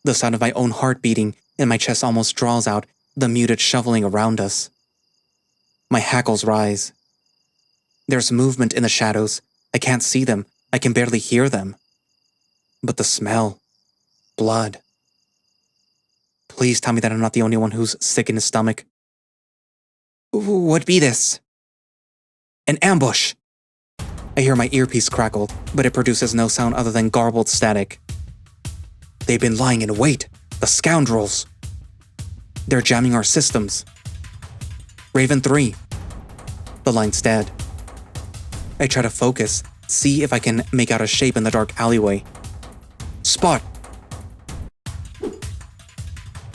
The sound of my own heart beating in my chest almost draws out the muted shoveling around us. My hackles rise. There's movement in the shadows. I can't see them. I can barely hear them. But the smell. Blood. Please tell me that I'm not the only one who's sick in his stomach. What be this? An ambush! I hear my earpiece crackle, but it produces no sound other than garbled static. They've been lying in wait. The scoundrels! They're jamming our systems. Raven 3. The line's dead. I try to focus, see if I can make out a shape in the dark alleyway. Spot!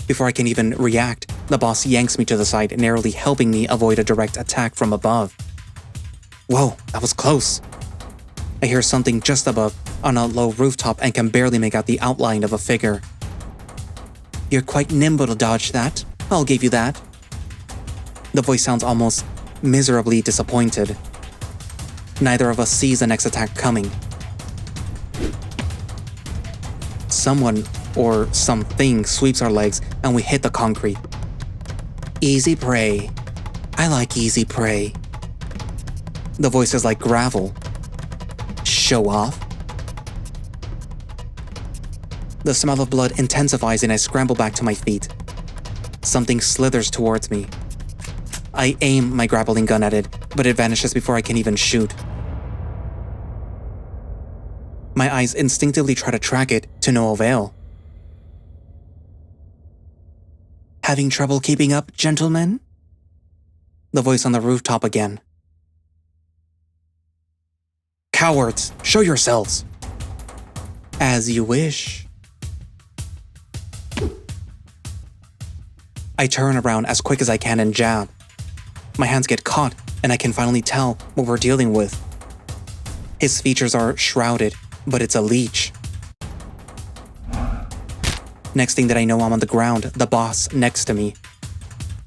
Before I can even react, the boss yanks me to the side, narrowly helping me avoid a direct attack from above. Whoa, that was close. I hear something just above, on a low rooftop, and can barely make out the outline of a figure. You're quite nimble to dodge that, I'll give you that. The voice sounds almost miserably disappointed. Neither of us sees the next attack coming. Someone or something sweeps our legs and we hit the concrete. Easy prey. I like easy prey. The voice is like gravel. Show off. The smell of blood intensifies and I scramble back to my feet. Something slithers towards me. I aim my grappling gun at it, but it vanishes before I can even shoot. My eyes instinctively try to track it, to no avail. Having trouble keeping up, gentlemen? The voice on the rooftop again. Cowards, show yourselves! As you wish. I turn around as quick as I can and jab. My hands get caught, and I can finally tell what we're dealing with. His features are shrouded, but it's a leech. Next thing that I know, I'm on the ground, the boss next to me.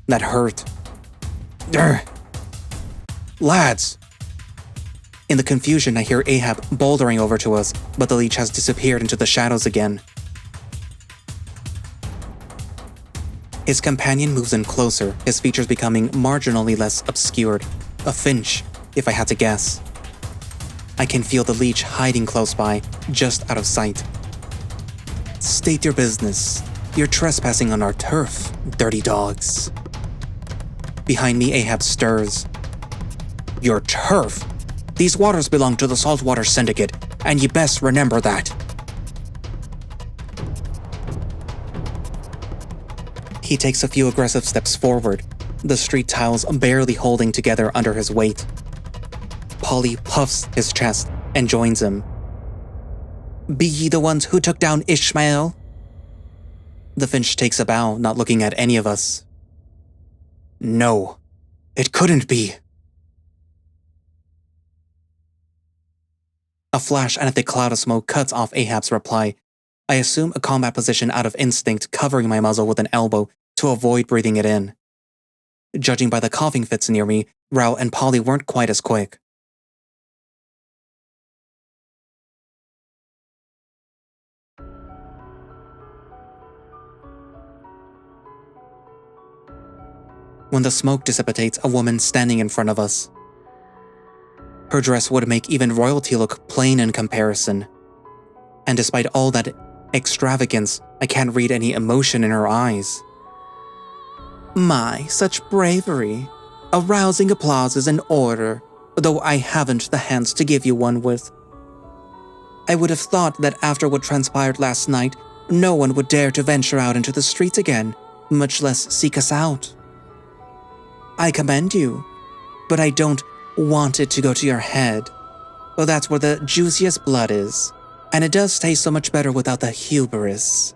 That hurt. Urgh. Lads! In the confusion, I hear Ahab bouldering over to us, but the leech has disappeared into the shadows again. His companion moves in closer, his features becoming marginally less obscured. A finch, if I had to guess. I can feel the leech hiding close by, just out of sight. State your business. You're trespassing on our turf, dirty dogs. Behind me, Ahab stirs. Your turf? These waters belong to the Saltwater Syndicate, and you best remember that. He takes a few aggressive steps forward, the street tiles barely holding together under his weight. Polly puffs his chest and joins him. Be ye the ones who took down Ishmael? The finch takes a bow, not looking at any of us. No, it couldn't be. A flash and a thick cloud of smoke cuts off Ahab's reply. I assume a combat position out of instinct, covering my muzzle with an elbow to avoid breathing it in. Judging by the coughing fits near me, Rao and Polly weren't quite as quick. When the smoke dissipates, a woman standing in front of us. Her dress would make even royalty look plain in comparison. And despite all that extravagance, I can't read any emotion in her eyes. My, such bravery. A rousing applause is in order, though I haven't the hands to give you one with. I would have thought that after what transpired last night, no one would dare to venture out into the streets again, much less seek us out. I commend you, but I don't want it to go to your head. Well, that's where the juiciest blood is, and it does taste so much better without the hubris.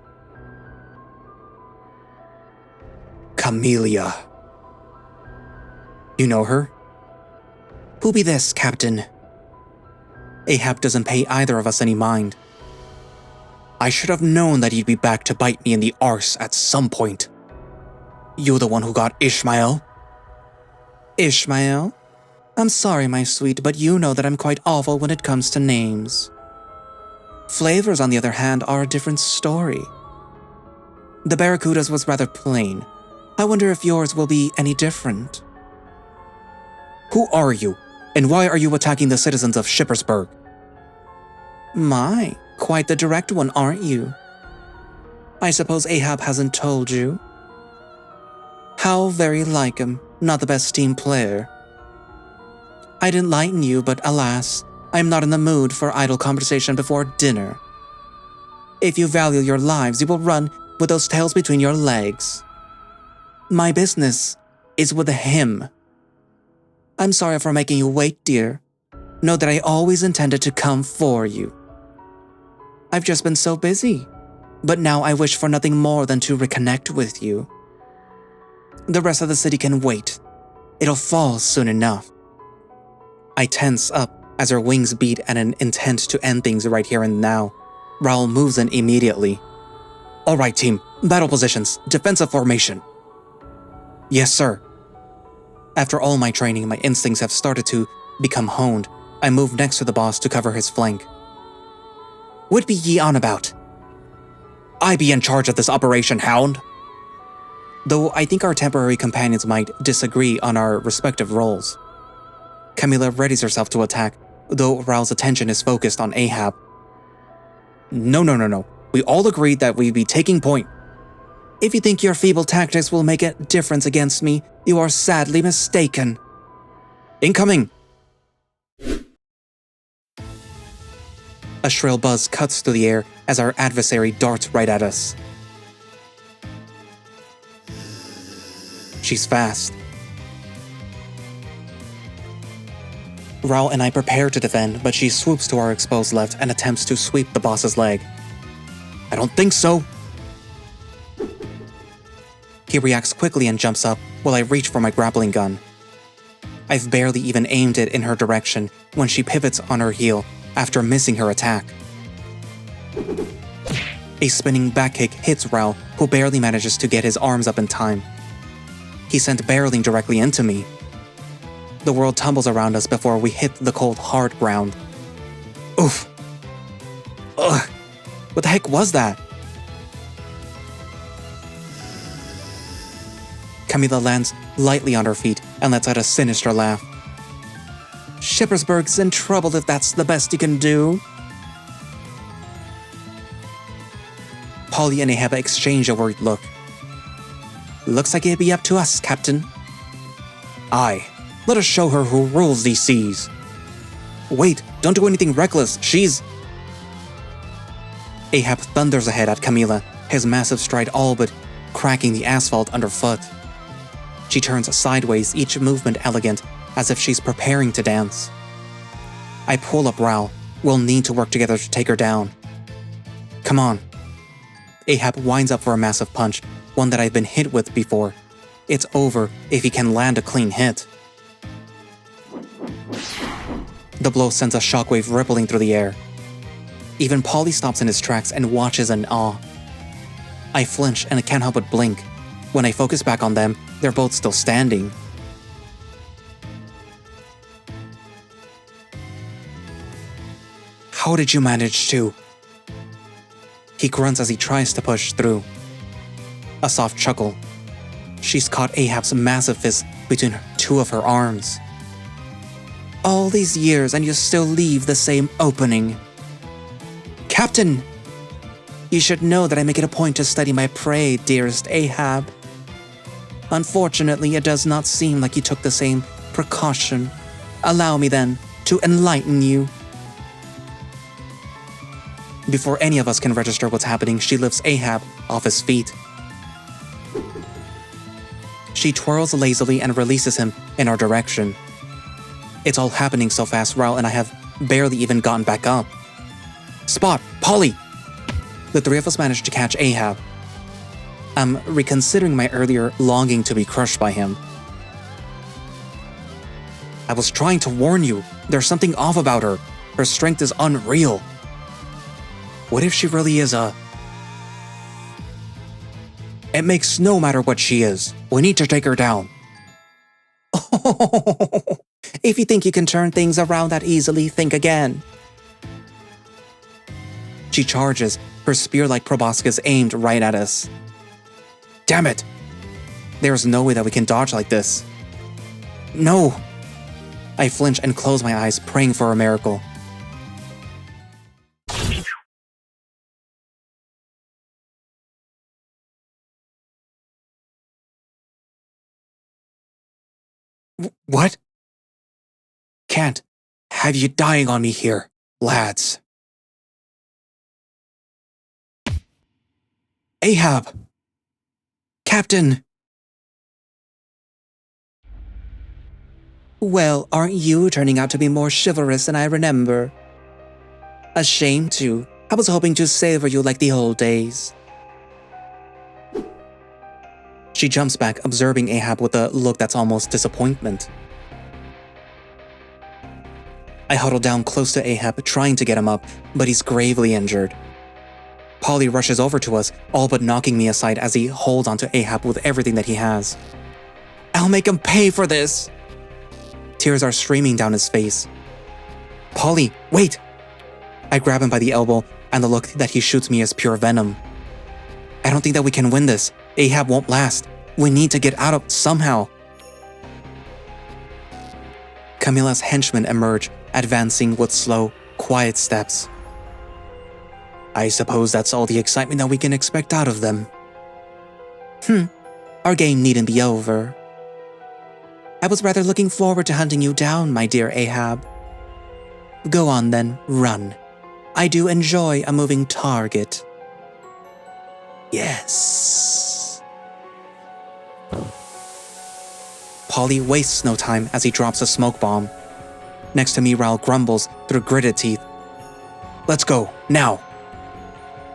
Camellia. You know her? Who be this, Captain? Ahab doesn't pay either of us any mind. I should have known that you'd be back to bite me in the arse at some point. You the one who got Ishmael? Ishmael? I'm sorry, my sweet, but you know that I'm quite awful when it comes to names. Flavors, on the other hand, are a different story. The Barracuda's was rather plain. I wonder if yours will be any different. Who are you, and why are you attacking the citizens of Shippersburg? My, quite the direct one, aren't you? I suppose Ahab hasn't told you? How very like him, not the best team player. I'd enlighten you, but alas, I am not in the mood for idle conversation before dinner. If you value your lives, you will run with those tails between your legs. My business is with him. I'm sorry for making you wait, dear. Know that I always intended to come for you. I've just been so busy, but now I wish for nothing more than to reconnect with you. The rest of the city can wait. It'll fall soon enough. I tense up as her wings beat at an intent to end things right here and now. Raoul moves in immediately. All right, team. Battle positions. Defensive formation. Yes, sir. After all my training, my instincts have started to become honed. I move next to the boss to cover his flank. What be ye on about? I be in charge of this operation, Hound. Though I think our temporary companions might disagree on our respective roles. Camila readies herself to attack, though Raoul's attention is focused on Ahab. No. We all agreed that we'd be taking point. If you think your feeble tactics will make a difference against me, you are sadly mistaken. Incoming! A shrill buzz cuts through the air as our adversary darts right at us. She's fast. Raoul and I prepare to defend, but she swoops to our exposed left and attempts to sweep the boss's leg. I don't think so. He reacts quickly and jumps up while I reach for my grappling gun. I've barely even aimed it in her direction when she pivots on her heel after missing her attack. A spinning back kick hits Raoul, who barely manages to get his arms up in time. He's sent barreling directly into me. The world tumbles around us before we hit the cold, hard ground. Oof. Ugh. What the heck was that? Camila lands lightly on her feet and lets out a sinister laugh. Shippersburg's in trouble if that's the best you can do. Polly and Ahab exchange a worried look. Looks like it'd be up to us, Captain. Aye. Let us show her who rules these seas. Wait, don't do anything reckless. She's... Ahab thunders ahead at Camila, his massive stride all but cracking the asphalt underfoot. She turns sideways, each movement elegant, as if she's preparing to dance. I pull up Raoul. We'll need to work together to take her down. Come on. Ahab winds up for a massive punch, one that I've been hit with before. It's over if he can land a clean hit. The blow sends a shockwave rippling through the air. Even Polly stops in his tracks and watches in awe. I flinch and I can't help but blink. When I focus back on them, they're both still standing. How did you manage to? He grunts as he tries to push through. A soft chuckle. She's caught Ahab's massive fist between two of her arms. All these years and you still leave the same opening. Captain! You should know that I make it a point to study my prey, dearest Ahab. Unfortunately, it does not seem like you took the same precaution. Allow me, then, to enlighten you. Before any of us can register what's happening, she lifts Ahab off his feet. She twirls lazily and releases him in our direction. It's all happening so fast, Raoul and I have barely even gotten back up. Spot! Polly! The three of us managed to catch Ahab. I'm reconsidering my earlier longing to be crushed by him. I was trying to warn you. There's something off about her. Her strength is unreal. What if she really is a... It makes no matter what she is. We need to take her down. Oh, if you think you can turn things around that easily, think again. She charges, her spear-like proboscis aimed right at us. Damn it! There's no way that we can dodge like this. No! I flinch and close my eyes, praying for a miracle. What? Can't have you dying on me here, lads. Ahab! Captain! Well, aren't you turning out to be more chivalrous than I remember? A shame, too. I was hoping to savor you like the old days. She jumps back, observing Ahab with a look that's almost disappointment. I huddle down close to Ahab, trying to get him up, but he's gravely injured. Polly rushes over to us, all but knocking me aside as he holds onto Ahab with everything that he has. I'll make him pay for this! Tears are streaming down his face. Polly, wait! I grab him by the elbow, and the look that he shoots me is pure venom. I don't think that we can win this. Ahab won't last. We need to get out of somehow. Camilla's henchmen emerge, advancing with slow, quiet steps. I suppose that's all the excitement that we can expect out of them. Our game needn't be over. I was rather looking forward to hunting you down, my dear Ahab. Go on then, run. I do enjoy a moving target. Yes. Polly wastes no time as he drops a smoke bomb. Next to me, Raul grumbles through gritted teeth. Let's go, now.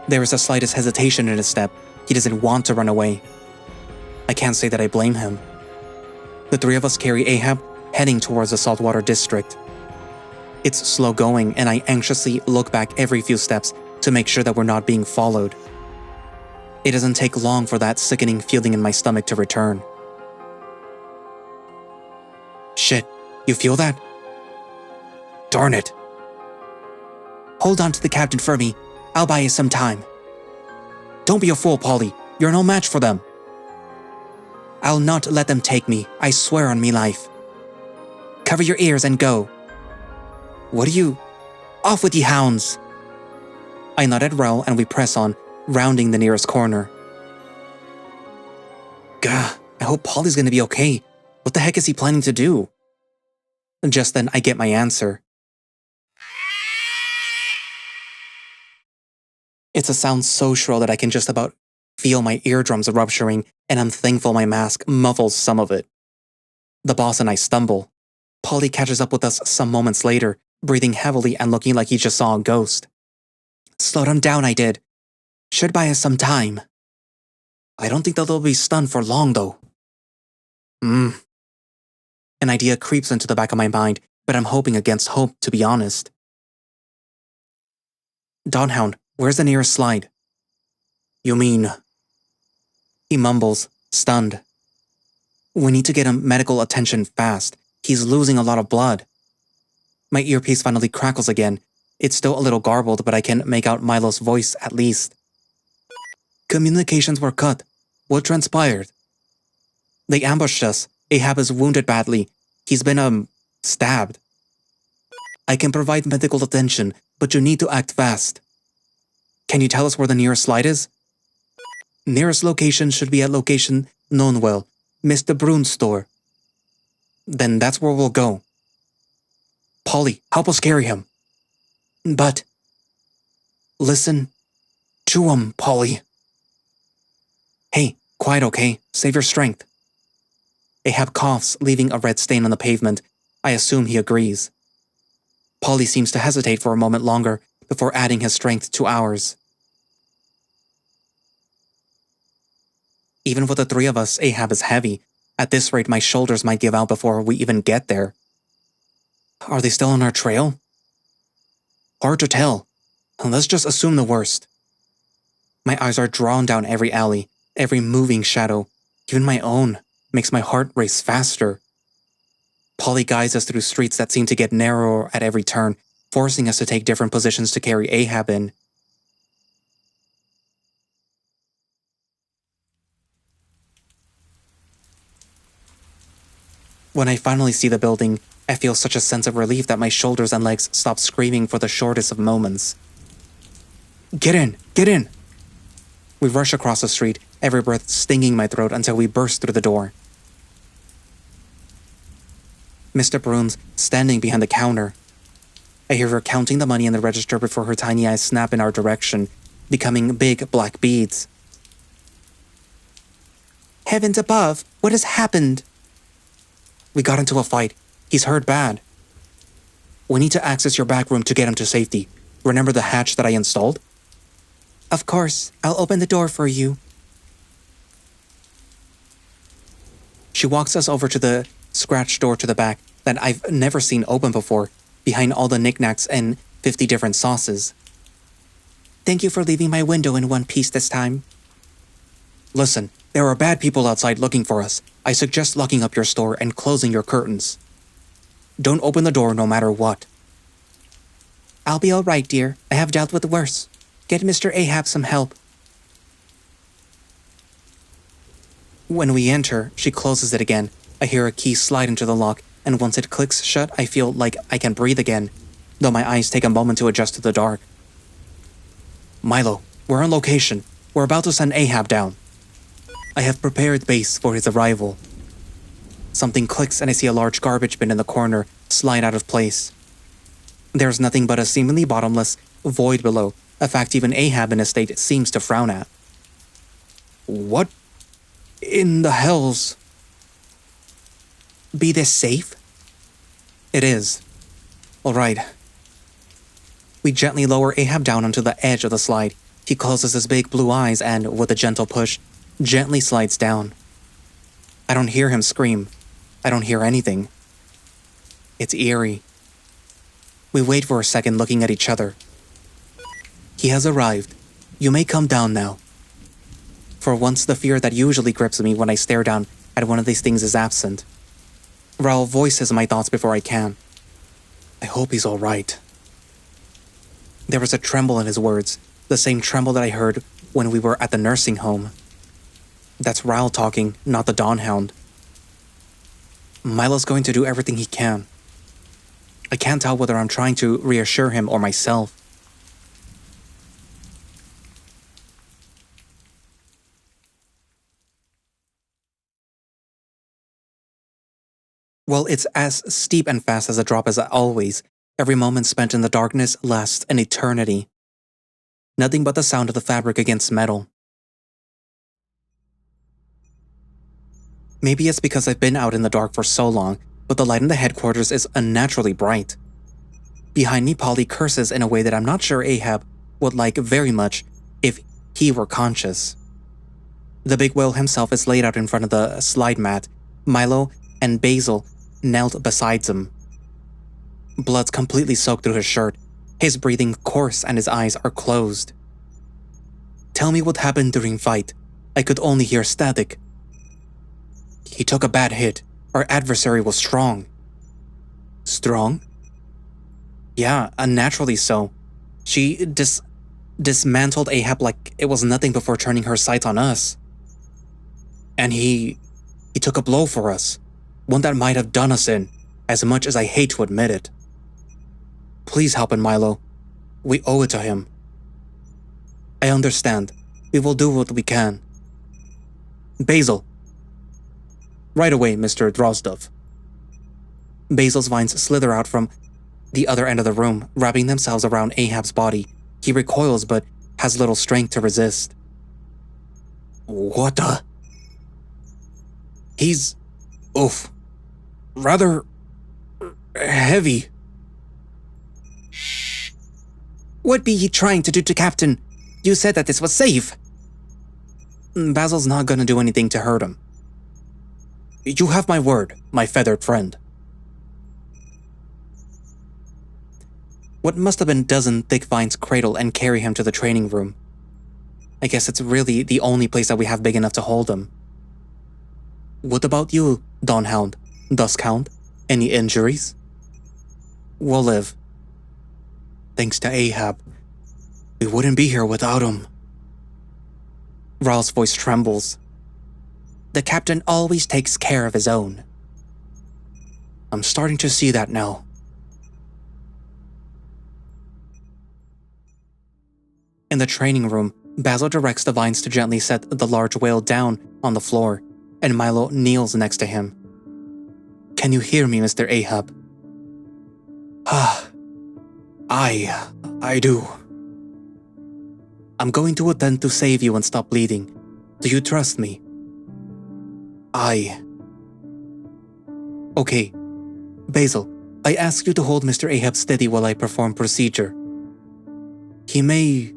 There is the slightest hesitation in his step. He doesn't want to run away. I can't say that I blame him. The three of us carry Ahab, heading towards the Saltwater district. It's slow going, and I anxiously look back every few steps to make sure that we're not being followed. It doesn't take long for that sickening feeling in my stomach to return. Shit, you feel that? Darn it. Hold on to the captain for me. I'll buy you some time. Don't be a fool, Polly. You're no match for them. I'll not let them take me. I swear on me life. Cover your ears and go. What are you? Off with ye hounds. I nod at Raul and we press on, rounding the nearest corner. Gah, I hope Polly's gonna be okay. What the heck is he planning to do? Just then I get my answer. It's a sound so shrill that I can just about feel my eardrums rupturing, and I'm thankful my mask muffles some of it. The boss and I stumble. Polly catches up with us some moments later, breathing heavily and looking like he just saw a ghost. Slowed him down, I did. Should buy us some time. I don't think that they'll be stunned for long, though. An idea creeps into the back of my mind, but I'm hoping against hope, to be honest. Dawnhound, where's the nearest slide? You mean? He mumbles, stunned. We need to get him medical attention fast. He's losing a lot of blood. My earpiece finally crackles again. It's still a little garbled, but I can make out Milo's voice at least. Communications were cut. What transpired? They ambushed us. Ahab is wounded badly. He's been, stabbed. I can provide medical attention, but you need to act fast. Can you tell us where the nearest slide is? Nearest location should be at location known well, Mr. Brune's store. Then that's where we'll go. Polly, help us carry him. But... Listen to him, Polly. Hey, quiet, okay? Save your strength. Ahab coughs, leaving a red stain on the pavement. I assume he agrees. Polly seems to hesitate for a moment longer before adding his strength to ours. Even with the three of us, Ahab is heavy. At this rate, my shoulders might give out before we even get there. Are they still on our trail? Hard to tell. Let's just assume the worst. My eyes are drawn down every alley, every moving shadow, even my own, makes my heart race faster. Polly guides us through streets that seem to get narrower at every turn, forcing us to take different positions to carry Ahab in. When I finally see the building, I feel such a sense of relief that my shoulders and legs stop screaming for the shortest of moments. Get in! Get in! We rush across the street, every breath stinging my throat until we burst through the door. Mr. Brune's standing behind the counter. I hear her counting the money in the register before her tiny eyes snap in our direction, becoming big black beads. Heavens above, what has happened? We got into a fight. He's hurt bad. We need to access your back room to get him to safety. Remember the hatch that I installed? Of course, I'll open the door for you. She walks us over to the scratch door to the back that I've never seen open before, behind all the knickknacks and 50 different sauces. Thank you for leaving my window in one piece this time. Listen, there are bad people outside looking for us. I suggest locking up your store and closing your curtains. Don't open the door no matter what. I'll be all right, dear. I have dealt with worse. Get Mr. Ahab some help. When we enter, she closes it again. I hear a key slide into the lock, and once it clicks shut, I feel like I can breathe again, though my eyes take a moment to adjust to the dark. Milo, we're on location. We're about to send Ahab down. I have prepared base for his arrival. Something clicks and I see a large garbage bin in the corner slide out of place. There's nothing but a seemingly bottomless void below, a fact even Ahab in his state seems to frown at. What in the hells? Be this safe? It is. All right. We gently lower Ahab down onto the edge of the slide. He closes his big blue eyes and, with a gentle push, gently slides down. I don't hear him scream. I don't hear anything. It's eerie. We wait for a second looking at each other. He has arrived. You may come down now. For once, the fear that usually grips me when I stare down at one of these things is absent. Raul voices my thoughts before I can. I hope he's all right. There was a tremble in his words, the same tremble that I heard when we were at the nursing home. That's Raul talking, not the Dawn Hound. Milo's going to do everything he can. I can't tell whether I'm trying to reassure him or myself. Well, it's as steep and fast as a drop as always. Every moment spent in the darkness lasts an eternity. Nothing but the sound of the fabric against metal. Maybe it's because I've been out in the dark for so long, but the light in the headquarters is unnaturally bright. Behind me, Polly curses in a way that I'm not sure Ahab would like very much if he were conscious. The big whale himself is laid out in front of the slide mat. Milo and Basil knelt beside him. Blood's completely soaked through his shirt. His breathing coarse and his eyes are closed. Tell me what happened during fight. I could only hear static. He took a bad hit. Our adversary was strong. Strong? Yeah, unnaturally so. She dismantled Ahab like it was nothing before turning her sights on us. And he took a blow for us. One that might have done us in, as much as I hate to admit it. Please help him, Milo. We owe it to him. I understand. We will do what we can. Basil. Right away, Mr. Drozdov. Basil's vines slither out from the other end of the room, wrapping themselves around Ahab's body. He recoils but has little strength to resist. What the? He's... oof. Rather... heavy. What be ye trying to do to Captain? You said that this was safe. Basil's not gonna do anything to hurt him. You have my word, my feathered friend. What must have been a dozen thick vines cradle and carry him to the training room. I guess it's really the only place that we have big enough to hold him. What about you, Dawnhound, Duskhound? Any injuries? We'll live. Thanks to Ahab. We wouldn't be here without him. Raul's voice trembles. The captain always takes care of his own. I'm starting to see that now. In the training room, Basil directs the vines to gently set the large whale down on the floor, and Milo kneels next to him. Can you hear me, Mr. Ahab? I do. I'm going to attempt to save you and stop bleeding. Do you trust me? Okay, Basil, I ask you to hold Mr. Ahab steady while I perform procedure. He may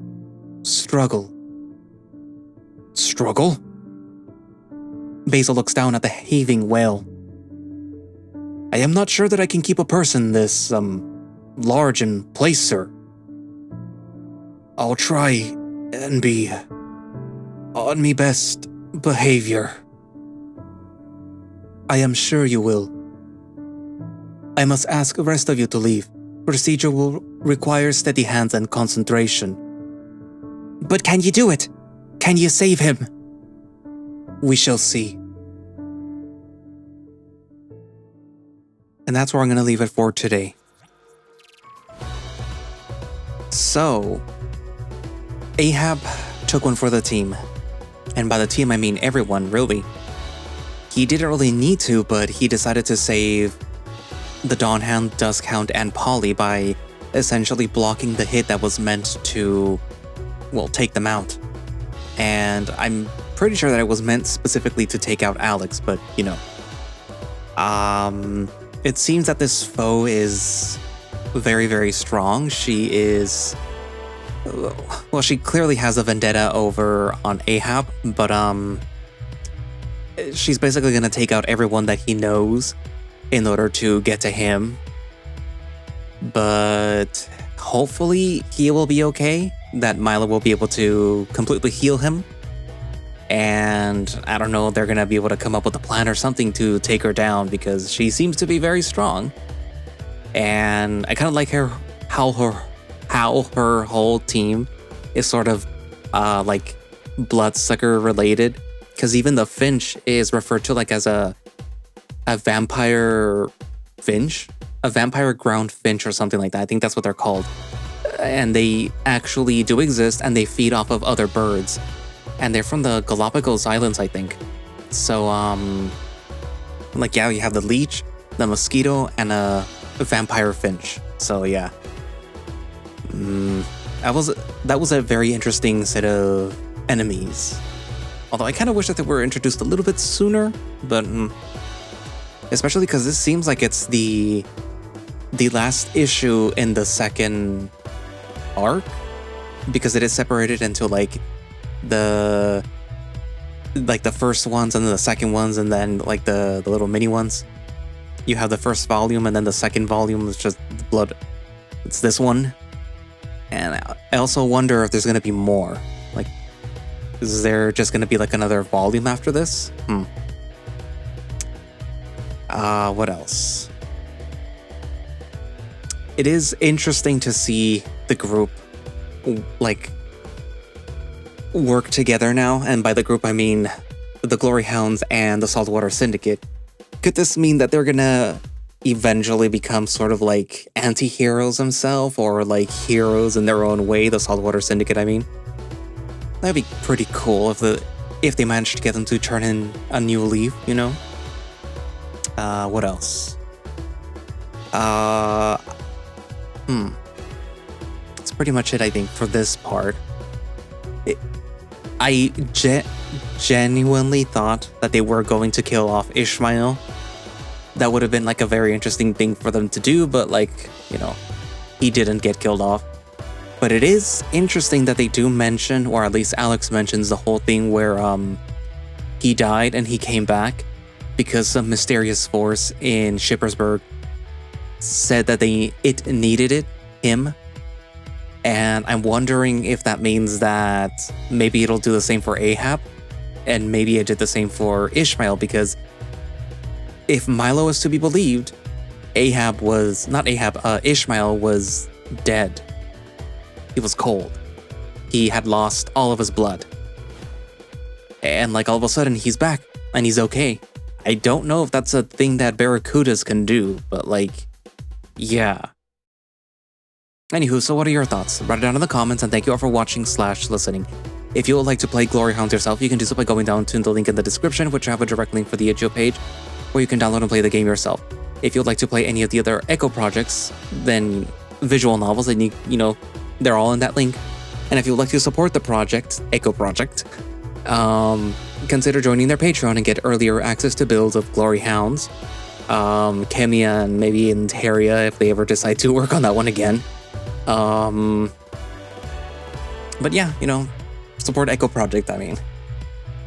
struggle. Struggle? Basil looks down at the heaving whale. I am not sure that I can keep a person this, large in place, sir. I'll try and be on me best behavior. I am sure you will. I must ask the rest of you to leave. Procedure will require steady hands and concentration. But can you do it? Can you save him? We shall see. And that's where I'm going to leave it for today. So, Ahab took one for the team. And by the team, I mean everyone, really. He didn't really need to, but he decided to save the Dawnhound, Duskhound, and Polly by essentially blocking the hit that was meant to, well, take them out. And I'm pretty sure that it was meant specifically to take out Alex, but, you know. It seems that this foe is very, very strong. She is... well, she clearly has a vendetta over on Ahab, but, she's basically gonna take out everyone that he knows in order to get to him. But hopefully he will be okay, that Milo will be able to completely heal him. And I don't know, they're gonna be able to come up with a plan or something to take her down because she seems to be very strong. And I kind of like how her whole team is sort of like bloodsucker related, because even the Finch is referred to like as a vampire finch, a vampire ground finch or something like that. I think that's what they're called. And they actually do exist, and they feed off of other birds. And they're from the Galapagos Islands, I think. So, like, yeah, you have the leech, the mosquito, and a vampire finch. So, yeah. That was a very interesting set of enemies. Although I kind of wish that they were introduced a little bit sooner, but especially because this seems like it's the last issue in the second arc, because it is separated into like the first ones and then the second ones and then like the little mini ones. You have the first volume and then the second volume is just blood. It's this one. And I also wonder if there's going to be more. Like, is there just going to be like another volume after this? What else? It is interesting to see the group like work together now, and by the group I mean the Glory Hounds and the Saltwater Syndicate. Could this mean that they're gonna eventually become sort of like anti-heroes themselves, or like heroes in their own way, the Saltwater Syndicate I mean? That'd be pretty cool if they managed to get them to turn in a new leaf, you know? What else? That's pretty much it, I think, for this part. I genuinely thought that they were going to kill off Ishmael. That would have been like a very interesting thing for them to do, but like, you know, he didn't get killed off. But it is interesting that they do mention, or at least Alex mentions, the whole thing where he died and he came back because some mysterious force in Shippersburg said that it needed him. And I'm wondering if that means that maybe it'll do the same for Ahab, and maybe it did the same for Ishmael, because if Milo is to be believed, Ishmael was dead. He was cold. He had lost all of his blood. And like all of a sudden he's back and he's okay. I don't know if that's a thing that Barracudas can do, but like, yeah. Anywho, so what are your thoughts? Write it down in the comments, and thank you all for watching/listening. If you would like to play Glory Hounds yourself, you can do so by going down to the link in the description, which I have a direct link for the itch.io page, where you can download and play the game yourself. If you'd like to play any of the other Echo projects, then visual novels, then you know, they're all in that link. And if you'd like to support the project, Echo Project, consider joining their Patreon and get earlier access to builds of Glory Hounds, Kemia, and maybe in Terria if they ever decide to work on that one again. But yeah, you know, support Echo Project. I mean,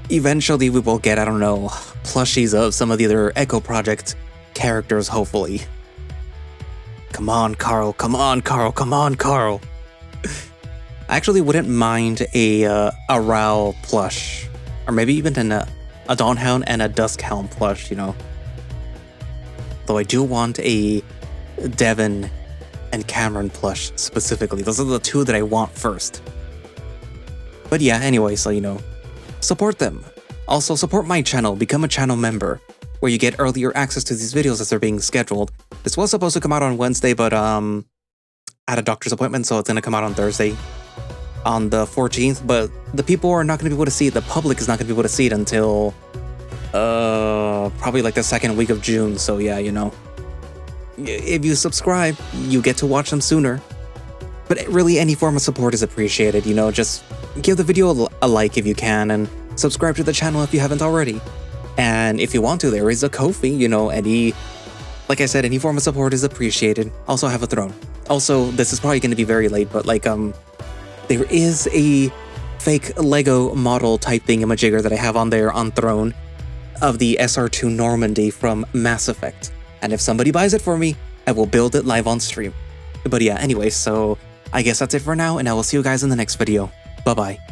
eventually we will get, I don't know, plushies of some of the other Echo Project characters, hopefully. Come on, Carl. Come on, Carl. Come on, Carl. I actually wouldn't mind a Rao plush, or maybe even a Dawnhound and a Duskhound plush, you know. Though I do want a Devon and Cameron plush specifically. Those are the two that I want first. But yeah, anyway, so you know, support them. Also, support my channel, become a channel member, where you get earlier access to these videos as they're being scheduled. This was supposed to come out on Wednesday, but I had a doctor's appointment, so it's gonna come out on Thursday, on the 14th, but the people are not gonna be able to see it, the public is not gonna be able to see it until probably like the second week of June, so yeah, you know. If you subscribe, you get to watch them sooner. But really, any form of support is appreciated, you know, just give the video a like if you can, and subscribe to the channel if you haven't already. And if you want to, there is a Ko-fi, you know, like I said, any form of support is appreciated. Also, I have a throne. Also, this is probably going to be very late, but like, there is a fake Lego model type thingamajigger that I have on there on Throne of the SR2 Normandy from Mass Effect. And if somebody buys it for me, I will build it live on stream. But yeah, anyway, so I guess that's it for now, and I will see you guys in the next video. Bye-bye.